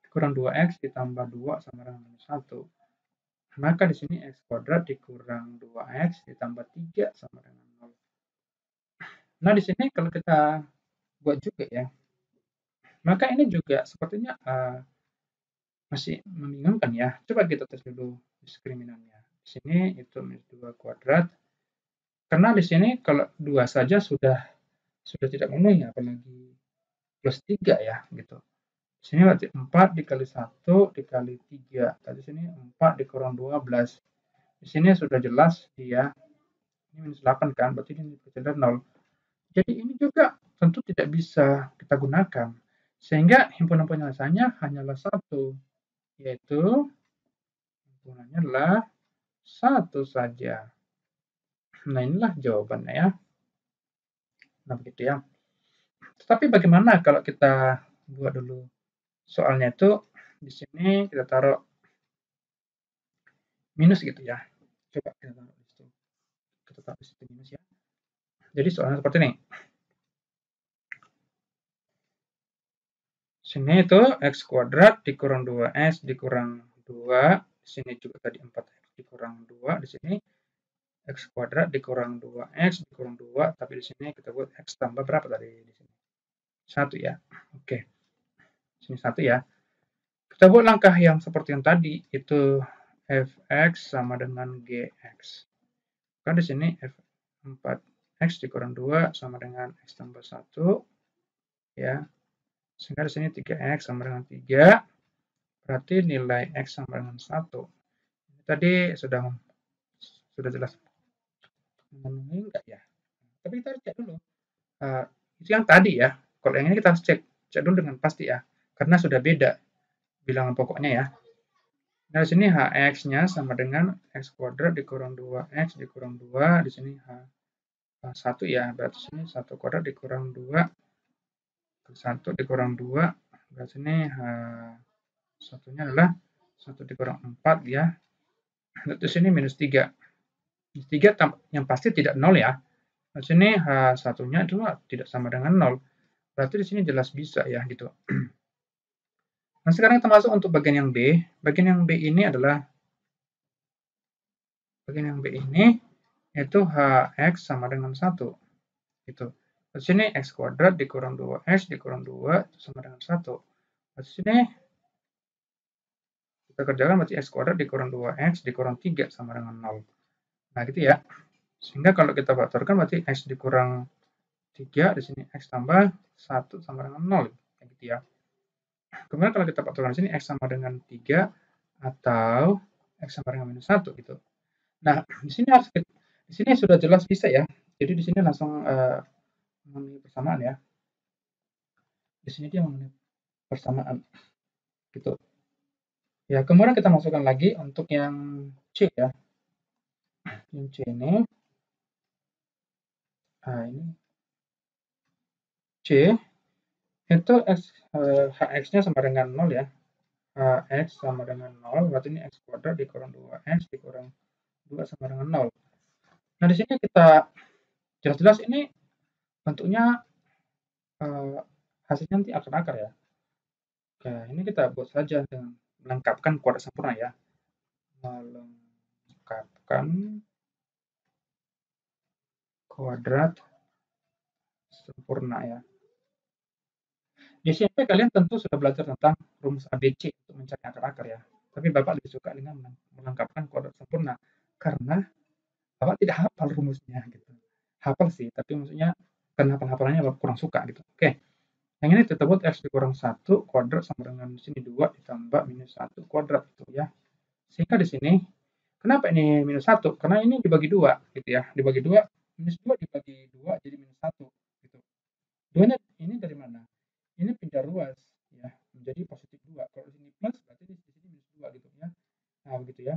kurang 2x ditambah 2 sama dengan minus 1. Maka di sini x kuadrat dikurang 2x ditambah 3 sama dengan 0. Nah, di sini kalau kita buat juga ya, maka ini juga sepertinya masih membingungkan ya. Coba kita tes dulu diskriminannya. Di sini itu minus 2 kuadrat. Karena di sini kalau 2 saja sudah tidak memenuhi, apalagi plus 3 ya, gitu. Di sini berarti 4 dikali 1 dikali 3. Tadi sini 4 dikurang 12. Di sini sudah jelas dia, ini minus 8 kan, berarti ini kecil 0. Jadi ini juga tentu tidak bisa kita gunakan. Sehingga himpunan penyelesaiannya hanyalah satu, yaitu himpunannya adalah satu saja. Nah, inilah jawabannya ya. Nah, begitu ya. Tetapi bagaimana kalau kita buat dulu soalnya itu di sini kita taruh minus gitu ya. Coba kita taruh di situ. Kita taruh di situ minus ya. Jadi soalnya seperti ini. Sini itu x kuadrat dikurang 2x dikurang 2. Di sini juga tadi 4x dikurang 2. Di sini x kuadrat dikurang 2x dikurang 2. Tapi di sini kita buat x tambah berapa tadi di sini? 1 ya. Oke. Sini 1 ya. Kita buat langkah yang seperti yang tadi, itu fx sama dengan gx. Kan di sini f4x dikurang 2 sama dengan x tambah 1 ya. Sehingga di sini 3x sama dengan 3. Berarti nilai x sama dengan 1. Tadi sudah jelas memenuhi enggak ya? Tapi kita harus cek dulu. Itu yang tadi ya. Kalau yang ini kita harus cek dulu dengan pasti ya. Karena sudah beda bilangan pokoknya ya. Nah, di sini hx-nya sama dengan x kuadrat dikurang 2x dikurang 2. Di sini h1 ya. Berarti sini 1 kuadrat dikurang 2. 1 dikurang 2. Berarti sini h1-nya adalah 1 dikurang 4 ya. Di sini minus 3. Minus 3 yang pasti tidak 0 ya. Di sini h1-nya juga tidak sama dengan 0. Berarti di sini jelas bisa ya gitu. Nah, sekarang kita masuk untuk bagian yang B. Bagian yang B ini adalah yaitu hx sama dengan 1. Gitu. Di sini x kuadrat dikurang 2x dikurang 2 sama dengan 1. Di sini kita kerjakan berarti x kuadrat dikurang 2x dikurang 3 sama dengan 0. Nah, gitu ya. Sehingga kalau kita faktorkan berarti x dikurang 3, di sini x tambah 1 sama dengan 0. Kayak gitu ya. Kemudian kalau kita faktorkan di sini x sama dengan 3 atau x sama dengan minus 1 gitu. Nah, di sini sudah jelas bisa ya. Jadi di sini langsung memenuhi persamaan ya. Di sini dia memenuhi persamaan gitu. Ya, kemudian kita masukkan lagi untuk yang C ya. Yang C ini, nah ini C itu hx-nya sama dengan 0 ya. Hx sama dengan 0, berarti ini x kuadrat dikurang 2x dikurang 2 sama dengan 0. Nah, di sini kita jelas-jelas ini bentuknya hasilnya nanti akar-akar ya. Oke, ini kita buat saja dengan melengkapkan kuadrat sempurna ya. Melengkapkan kuadrat sempurna ya. Di SMP kalian tentu sudah belajar tentang rumus ABC untuk mencari akar-akar ya. Tapi Bapak lebih suka dengan melengkapkan kuadrat sempurna karena Bapak tidak hafal rumusnya gitu. Hafal sih, tapi maksudnya karena penghafalannya Bapak kurang suka gitu. Oke. Yang ini kita buat x dikurang 1 kuadrat sama dengan di sini 2 ditambah minus 1 kuadrat gitu ya. Sehingga di sini kenapa ini minus 1? Karena ini dibagi 2 gitu ya. Dibagi 2, minus 2 dibagi 2 jadi minus 1 gitu. 2-nya ini dari mana? Ini pindah ruas ya, menjadi positif 2. Kalau di sini plus berarti di sini minus 2 gitu ya. Nah, begitu ya.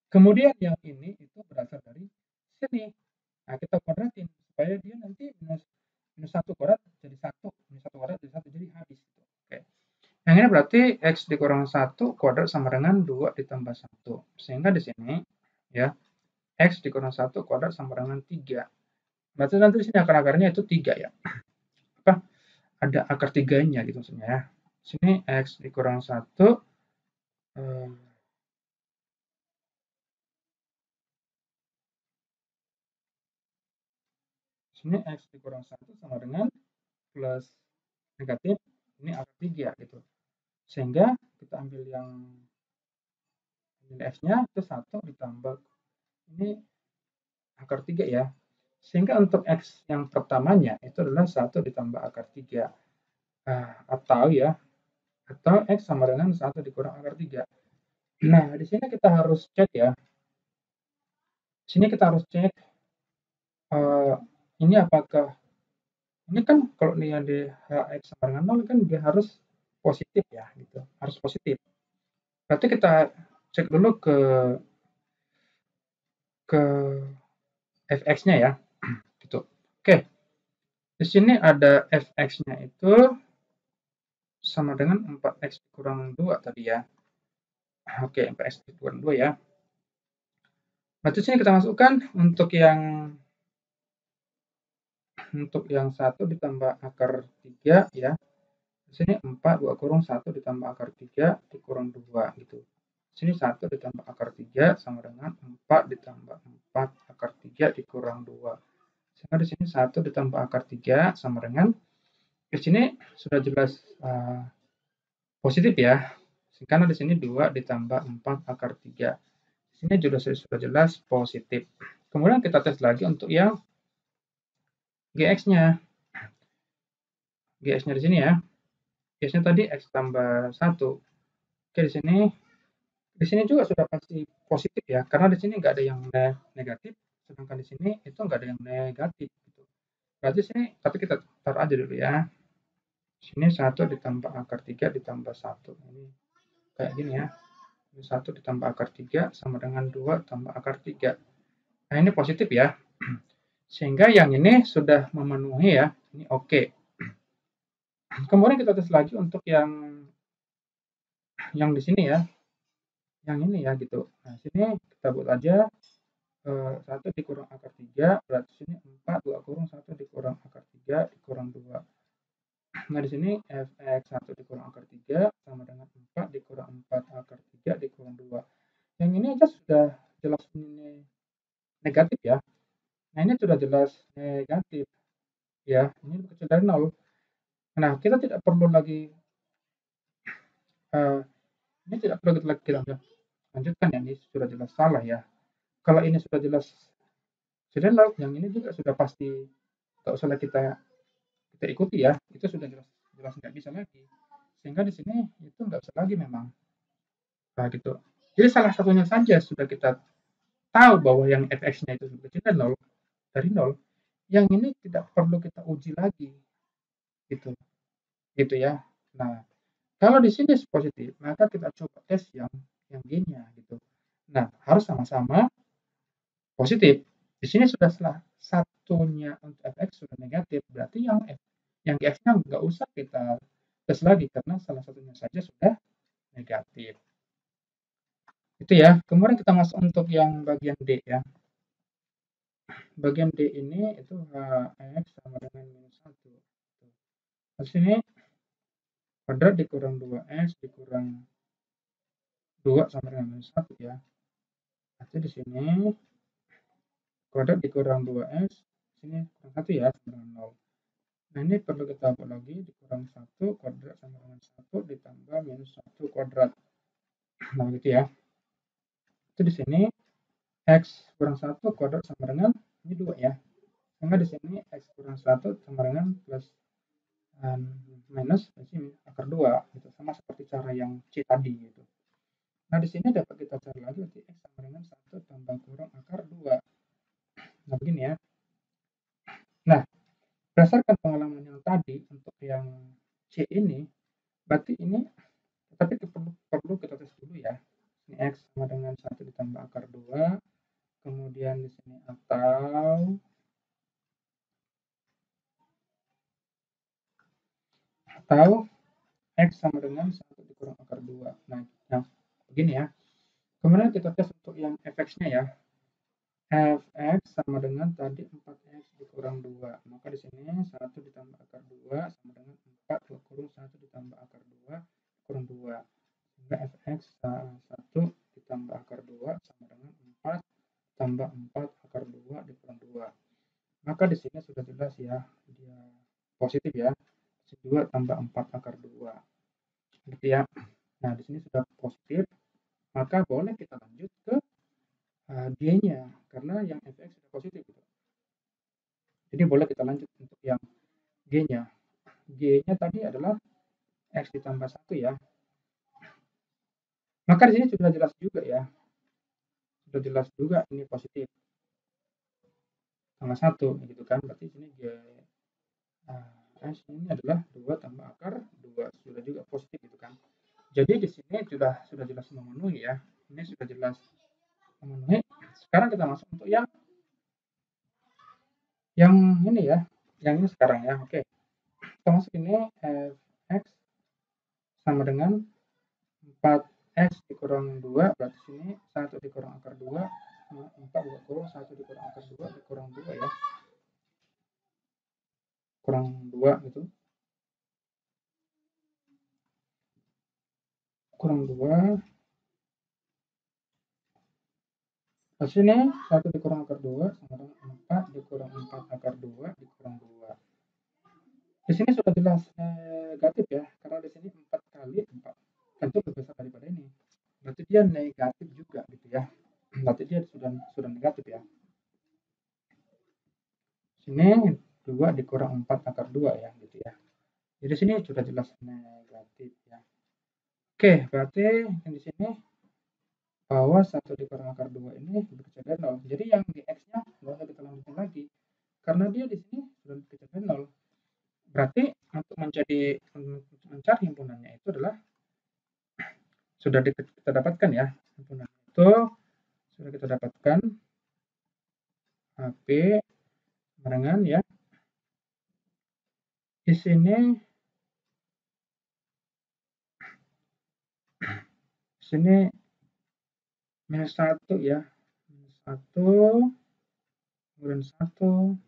Kemudian yang ini itu berasal dari sini. Nah, kita kuadratin supaya dia nanti minus 1 kuadrat jadi 1, minus 1 kuadrat jadi 1, jadi habis gitu. Oke. Yang ini berarti x dikurang 1 kuadrat sama dengan 2 ditambah 1. Sehingga di sini ya, x dikurang 1 kuadrat sama dengan 3. Berarti nanti di sini akar-akarnya itu 3 ya. Apa? Ada akar 3-nya gitu maksudnya ya. Sini x dikurang 1 sini X dikurang 1 sama dengan plus negatif, ini akar 3 gitu. Sehingga kita ambil yang nilai X-nya itu 1 ditambah ini akar 3 ya. Sehingga untuk X yang pertamanya itu adalah 1 ditambah akar 3. Atau X sama dengan 1 dikurang akar 3. Nah, di sini kita harus cek ya. Di sini kita harus cek ini apakah ini kan kalau nilai X sama dengan 0 kan dia harus positif ya gitu, harus positif. Berarti kita cek dulu ke fx-nya ya gitu. Oke. Di sini ada fx-nya itu sama dengan 4x kurang 2 tadi ya. Oke, 4x kurang 2 ya. Berarti sini kita masukkan untuk yang 1 ditambah akar 3 ya. Di sini 4 2 kurung 1 ditambah akar 3 dikurang 2 gitu. Di sini 1 ditambah akar 3 sama dengan 4 ditambah 4 akar 3 dikurang 2. Sehingga di sini 1 ditambah akar 3 sama dengan, di sini sudah jelas positif ya. Karena di sini 2 ditambah 4 akar 3. Di sini juga sudah jelas positif. Kemudian kita tes lagi untuk yang GX-nya. GX-nya di sini ya. GX-nya tadi X tambah 1. Oke, di sini juga sudah pasti positif ya. Karena di sini nggak ada yang negatif. Sedangkan di sini itu nggak ada yang negatif. Gitu. Berarti sini, tapi kita taruh aja dulu ya. Sini 1 ditambah akar 3 ditambah 1. Ini kayak gini ya. 1 ditambah akar 3 sama dengan 2 tambah akar 3. Nah, ini positif ya. Sehingga yang ini sudah memenuhi ya. Ini oke. Kemudian kita tes lagi untuk yang di sini ya. Yang ini ya gitu. Nah, sini kita buat aja 1 dikurang akar 3, berarti sini 4 2 kurung 1 dikurang akar 3 dikurang 2. Nah, di sini fx 1 dikurang akar 3 sama dengan 4 dikurang 4 akar 3 dikurang 2. Yang ini aja sudah jelas ini negatif ya. Nah, ini sudah jelas negatif ya. Ini kecil dari 0. Nah, kita tidak perlu lagi ini tidak perlu kita lanjutkan ya. Ini sudah jelas salah ya. Kalau ini sudah jelas sudah 0, yang ini juga sudah pasti nggak usah kita ikuti ya. Itu sudah jelas nggak bisa lagi. Sehingga di sini itu nggak usah lagi memang. Nah, gitu. Jadi salah satunya saja sudah kita tahu bahwa yang fx-nya itu kecil dari 0, yang ini tidak perlu kita uji lagi. Gitu. Gitu ya. Nah, kalau di sini positif, maka kita coba tes yang G-nya gitu. Nah, harus sama-sama positif. Di sini sudah salah satunya untuk fx sudah negatif, berarti yang G-nya nggak usah kita tes lagi karena salah satunya saja sudah negatif. Itu ya. Kemudian kita masuk untuk yang bagian D ya. Bagian D ini itu X sama dengan minus 1. Di sini kuadrat dikurang 2X dikurang 2 sama dengan minus 1 ya. Berarti di sini kuadrat dikurang 2X, sini kurang 1 ya sama dengan 0. Nah, ini perlu kita buat lagi, dikurang 1 kuadrat sama dengan 1 ditambah minus 1 kuadrat. Nah, begitu ya. Itu di sini X kurang 1 kuadrat sama dengan ini 2 ya. Sehingga di sini X kurang 1 sama dengan plus minus di sini akar 2 gitu. Sama seperti cara yang C tadi gitu. Nah, di sini dapat kita cari lagi berarti X sama dengan 1 tambah kurang akar 2. Nah, begini ya. Nah, berdasarkan pengalaman yang tadi untuk yang C ini, berarti ini tapi perlu kita tes dulu ya. Ini X sama dengan 1 ditambah akar 2. Kemudian di sini atau X sama dengan 1 dikurang akar 2. Nah, begini ya. Kemudian kita tes untuk yang fx-nya ya. Fx sama dengan tadi 4x dikurang 2. Maka di sini 1 ditambah akar 2 sama dengan 4 2 kurung 1 ditambah akar 2 kurang 2. Sehingga fx 1 ditambah akar 2 sama dengan 4 tambah 4 akar 2 dikurang 2. maka di sini sudah jelas ya, dia positif ya. 2 tambah 4 akar 2. Gitu ya. Nah, di sini sudah positif, maka boleh kita lanjut ke G-nya, karena yang fx sudah positif gitu. Jadi boleh kita lanjut untuk yang G-nya. G-nya tadi adalah X ditambah 1 ya. Maka di sini sudah jelas juga ya. Sudah jelas juga ini positif. Tambah 1 gitu kan. Berarti sini G S ini adalah 2 tambah akar 2. Sudah juga positif gitu kan. Jadi di sini sudah jelas memenuhi ya. Ini sudah jelas memenuhi. Sekarang kita masuk untuk yang ini ya. Yang ini sekarang ya. Oke. Kita masuk ini fx sama dengan 4x dikurang 2, berarti sini 1 dikurang akar 2, 4 buka kurung, 1 dikurang akar 2 dikurang 2 ya. Kurang 2 gitu. Kurang 2. Di sini 1 dikurang akar 2 sama dengan 4 dikurang 4 akar 2 dikurang 2. Di sini sudah jelas negatif ya, karena di sini 4 kali 4 tentu lebih besar daripada ini. Berarti dia negatif juga gitu ya. Berarti dia sudah negatif ya. Sini 2 dikurang 4 akar 2 ya gitu ya. Jadi sini sudah jelas negatif ya. Oke, berarti yang di sini bahwa 1 dikurang akar 2 ini berkecil dari 0. Jadi yang di X-nya nggak usah kita lanjutin lagi. Karena dia di sini sudah berkecil dari 0. Berarti untuk mencari himpunannya itu adalah sudah kita dapatkan ya. Himpunan itu sudah kita dapatkan HP barengan ya. Di sini minus 1 ya. Minus 1 kemudian 1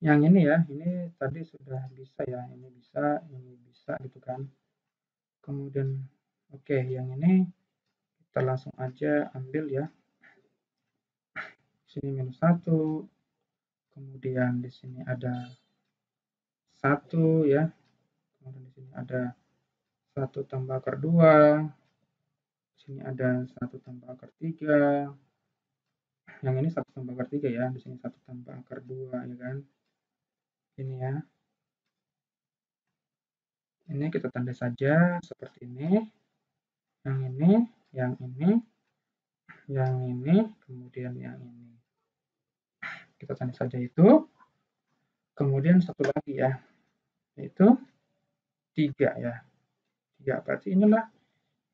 yang ini ya, ini tadi sudah bisa ya, ini bisa gitu kan. Kemudian oke, yang ini kita langsung aja ambil ya. Sini minus 1, kemudian di sini ada 1 ya. Kemudian di sini ada 1 tambah akar 2. Di sini ada 1 tambah akar 3. Yang ini 1 tambah akar 3 ya, di sini 1 tambah akar 2 ya kan. Ini ya. Ini kita tanda saja seperti ini. Yang ini, yang ini, yang ini, kemudian yang ini. Kita tanda saja itu. Kemudian satu lagi ya, yaitu 3 ya. 3 berarti inilah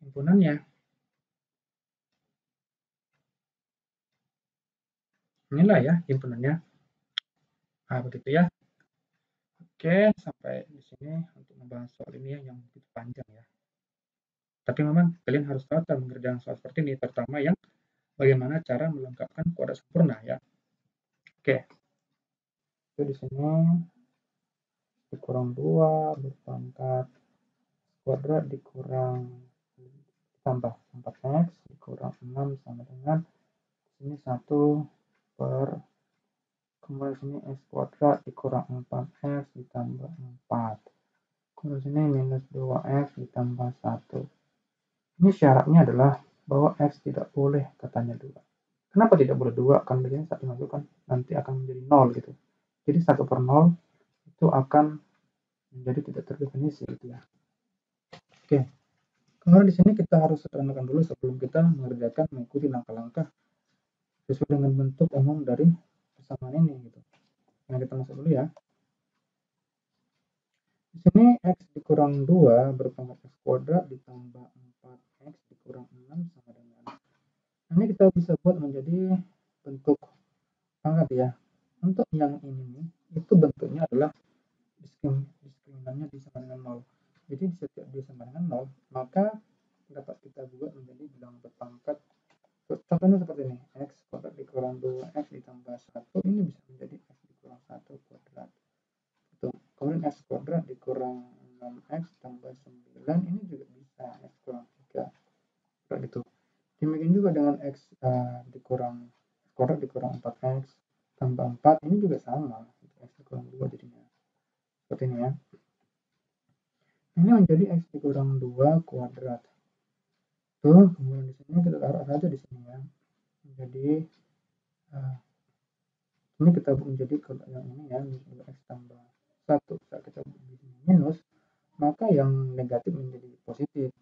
himpunannya. Inilah ya himpunannya. Nah, begitu ya. Oke, sampai di sini untuk membahas soal ini ya, yang begitu panjang ya. Tapi memang kalian harus tahu dalam mengerjakan soal seperti ini, terutama yang bagaimana cara melengkapkan kuadrat sempurna ya. Oke. Itu di sini dikurang 2 berpangkat kuadrat dikurang tambah 4x dikurang 6 sama dengan sini 1 per kemudian sini x kuadrat dikurang 4x ditambah 4. Kemudian sini minus 2x ditambah 1. Ini syaratnya adalah bahwa x tidak boleh katanya 2. Kenapa tidak boleh 2? Kan begini saat dimasukkan nanti akan menjadi 0 gitu. Jadi 1 per 0 itu akan menjadi tidak terdefinisi gitu ya. Oke. Kemudian di sini kita harus sederhanakan dulu sebelum kita mengerjakan mengikuti langkah-langkah sesuai dengan bentuk umum dari persamaan ini gitu. Nah, kita masuk dulu ya. Di sini x dikurang 2 berpangkat x kuadrat ditambah 4x dikurang 6 sama dengan. Ini kita bisa buat menjadi bentuk pangkat ya. Untuk yang ini nih, itu bentuknya adalah diskriminannya disama dengan 0. Jadi setiap disama dengan 0, maka dapat kita buat menjadi bilangan berpangkat. Contohnya seperti ini, x kuadrat dikurang 2x ditambah 1, ini bisa menjadi x dikurang 1 kuadrat. Kemudian x kuadrat dikurang 6x tambah 9, ini juga bisa x kurang 3. Demikian juga dengan X dikurang kuadrat dikurang 4X tambah 4, ini juga sama, X dikurang 2 jadinya. Seperti ini ya. Ini menjadi X dikurang 2 kuadrat. Tuh, kemudian di sini kita taruh saja di sini ya. Jadi ini kita menjadi kalau yang ini ya, X tambah 1. Saat kita di sini minus, maka yang negatif menjadi positif.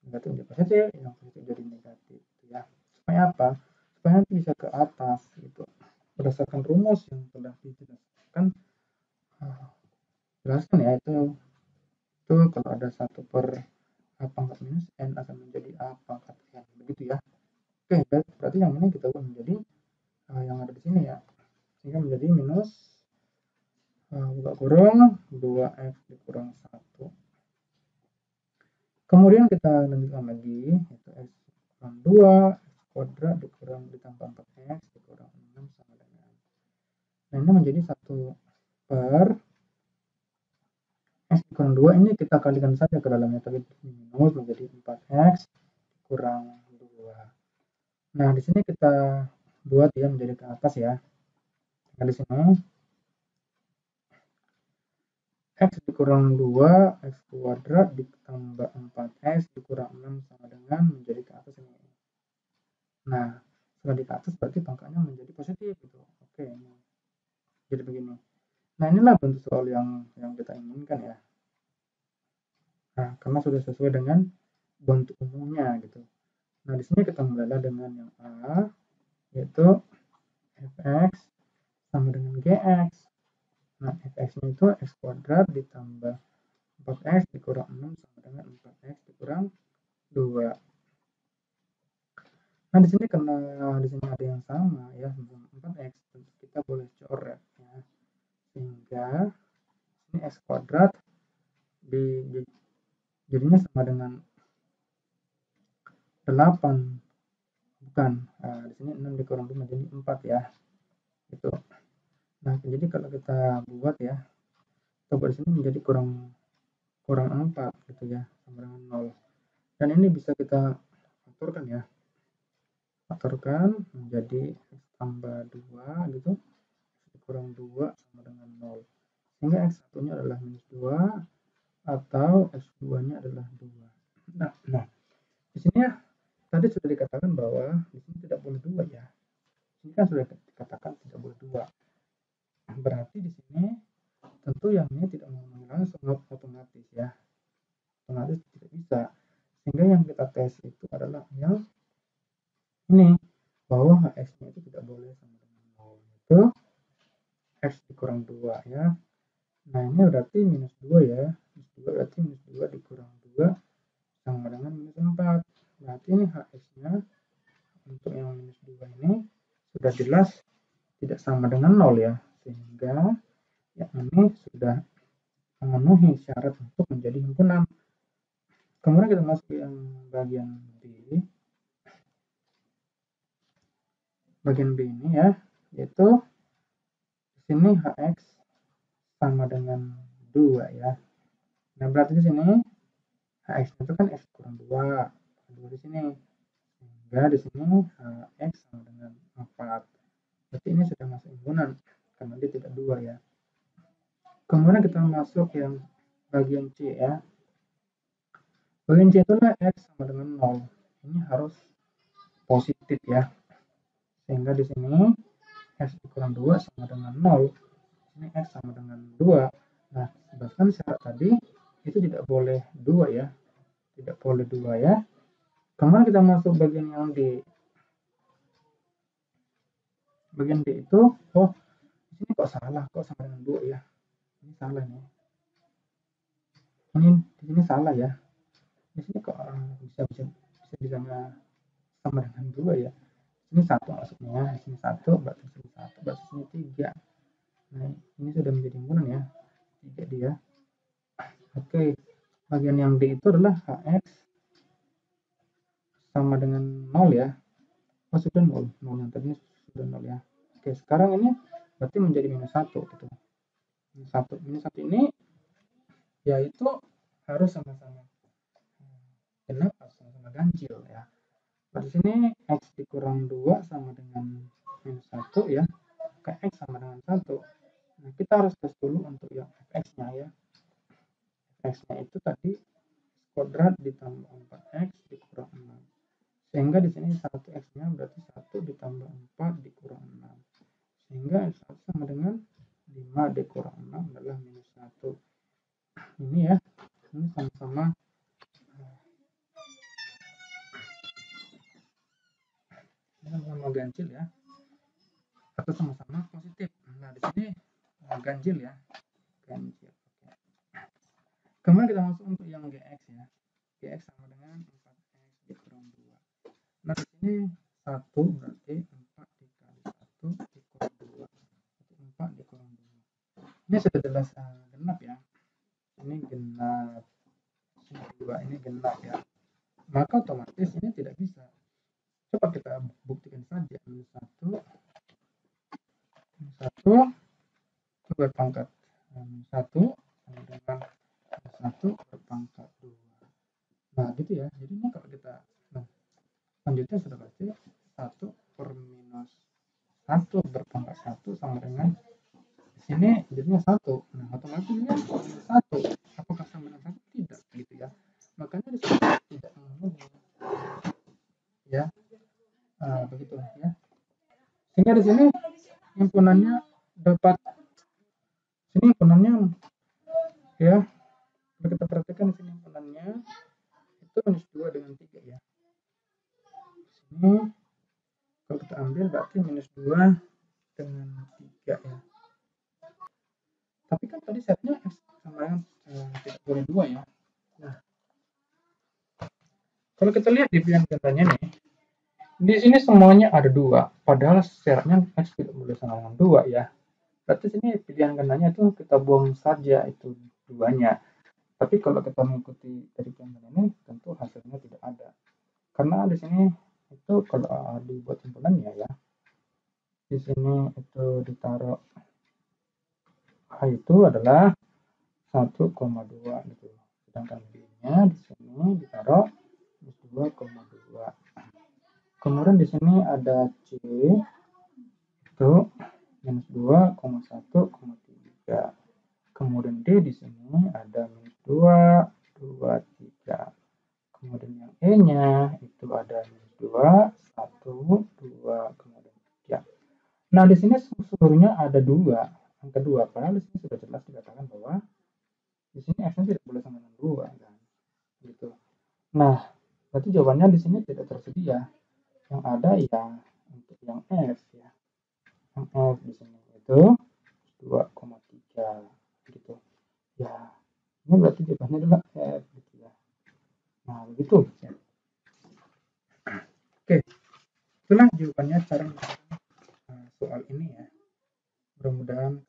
Negatif menjadi positif, yang positif jadi negatif ya. Supaya apa? Supaya nanti bisa ke atas gitu. Berdasarkan rumus yang telah dijelaskan, jelaskan ya, itu kalau ada 1 per A pangkat minus N akan menjadi A pangkat N, begitu ya. Oke, berarti yang ini kita ubah menjadi yang ada di sini ya, sehingga menjadi minus buka kurung 2X dikurang 1. Kemudian kita lanjutkan lagi, yaitu X dikurang 2, X kuadrat dikurang ditambah 4X dikurang 6 sama dengan, nah ini menjadi 1 per X dikurang 2, ini kita kalikan saja ke dalamnya, tapi minus menjadi 4X dikurang 2. Nah, di sini kita buat ya menjadi ke atas ya. Nah, di sini X dikurang 2, X kuadrat ditambah 4X dikurang 6 sama dengan menjadi ke atas ini. Nah, setelah di atas berarti pangkatnya menjadi positif gitu. Oke, ini jadi begini. Nah, inilah bentuk soal yang kita inginkan ya. Nah, karena sudah sesuai dengan bentuk umumnya gitu. Nah, di sini kita mulailah dengan yang A, yaitu fx sama dengan gx. Nah, fx-nya itu x kuadrat ditambah 4x dikurang 6 sama dengan 4x dikurang 2. Nah, di sini karena di sini ada yang sama ya, 4x, kita boleh coret ya. Sehingga ini x kuadrat jadinya sama dengan 8. Bukan, di sini 6 dikurang 5 jadi 4 ya. Itu. Nah, jadi kalau kita buat ya, coba di sini menjadi kurang 4 gitu ya, sama dengan 0. Dan ini bisa kita aturkan ya. Aturkan menjadi x tambah 2 gitu. X kurang 2 sama dengan 0. Sehingga x1-nya adalah minus 2 atau x2-nya adalah 2. Nah, di sini ya tadi sudah dikatakan bahwa di sini tidak boleh 2 ya. Ini kan sudah dikatakan tidak boleh 2. Berarti di sini tentu yang ini tidak memenuhi langsung otomatis ya. Otomatis tidak bisa. Sehingga yang kita tes itu adalah yang ini, bahwa hx-nya itu tidak boleh sama dengan 0. Itu x dikurang 2 ya. Nah, ini berarti minus 2 ya. Minus 2 berarti minus 2 dikurang 2 sama dengan minus 4. Berarti ini hx-nya untuk yang minus 2 ini sudah jelas tidak sama dengan 0 ya. Sehingga yang ini sudah memenuhi syarat untuk menjadi himpunan. Kemudian kita masuk ke yang bagian B. Bagian B ini ya, yaitu di sini hx sama dengan 2 ya. Nah, berarti di sini hx itu kan x kurang 2. 2 di sini. Sehingga di sini hx sama dengan 4. Berarti ini sudah masuk himpunan karena dia tidak 2 ya. Kemudian kita masuk yang bagian C ya. Bagian C itulah x sama dengan 0. Ini harus positif ya. Sehingga di sini x dikurang 2 sama dengan 0. Ini x sama dengan 2. Nah, berdasarkan syarat tadi itu tidak boleh 2 ya. Tidak boleh 2 ya. Kemudian kita masuk bagian yang D. Bagian D itu, oh, di sini kok salah, kok sama dengan 2 ya. Ini salah nih. Ini di sini salah ya. Di sini kok bisa sama dengan 2 ya. Ini 1 maksudnya, di sini 1, berarti sini 1, berarti sini 3. Nah, ini sudah menjadi himpunan ya. 3 dia. Oke, bagian yang D itu adalah hx sama dengan 0 ya. Oh, sudah 0. 0 yang tadi sudah 0 ya. Oke, sekarang ini berarti menjadi minus 1 gitu. Minus 1. Minus 1 ini yaitu harus sama-sama genap atau sama-sama ganjil ganjil ya. Di sini X dikurang 2 sama dengan minus 1 ya, X sama dengan 1. Nah, kita harus tes dulu untuk yang Fx-nya ya. Fx-nya itu tadi kuadrat ditambah 4x dikurang 6. Sehingga di sini 1x-nya berarti 1 ditambah 4 dikurang 6. Sehingga X1 sama dengan 5 dikurang 6 adalah minus 1. Ini ya, ini sama-sama ganjil ya, atau sama-sama positif. Nah, di sini ganjil ya, ganjil. Oke. Kemudian kita masuk untuk yang Gx ya. Gx sama dengan 4x dikurang 2. Nah, di sini 1 berarti 4 dikali 1 dikurang 2. 4 dikurang 2. Ini sudah jelas genap ya. Ini genap. Ini 2 ini genap ya. Maka otomatis ini tidak bisa. Coba kita buktikan saja. Minus 1 berpangkat 1 sama dengan 1 berpangkat 2. Nah, gitu ya. Jadi ini kalau kita selanjutnya sudah pasti 1 per minus 1 berpangkat 1 sama dengan di sini jadinya 1. Nah, otomatis ini 1. Apakah sama dengan 1? Tidak, gitu ya. Makanya di sini tidak memenuhi. Ya. Begitu ya. Sehingga di sini himpunannya dapat, sini himpunannya ya, kalau kita perhatikan di sini himpunannya itu minus 2 dengan 3 ya. Di sini kalau kita ambil berarti minus 2 dengan 3 ya. Tapi kan tadi setnya X sama dengan tidak boleh 2 ya. Nah, kalau kita lihat di pilihan gandanya nih, di sini semuanya ada 2, padahal syaratnya X tidak boleh sama dengan 2 ya. Berarti sini pilihan gandanya itu kita buang saja itu 2-nya. Tapi kalau kita mengikuti dari pilihan ganda ini tentu hasilnya tidak ada. Karena di sini itu kalau dibuat simpulannya ya, di sini itu ditaruh A itu adalah 1,2 gitu. Sedangkan B-nya di sini ditaruh 2,2. Kemudian di sini ada C itu minus 2,1,3. Kemudian D di sini ada minus 2, 2, 3. Kemudian yang E-nya itu ada minus 2, 1, 2, kemudian 3. Nah, di sini seluruhnya ada 2, angka 2. Padahal di sini sudah jelas dikatakan bahwa di sini X-nya tidak boleh sama dengan 2 kan. Gitu. Nah, berarti jawabannya di sini tidak tersedia. Yang ada ya untuk yang F ya. Yang F di sini itu 2,3 gitu. Ya, ini berarti jawabannya adalah F gitu ya. Nah, begitu ya. Oke. Itulah jawabannya cara soal ini ya. Mudah-mudahan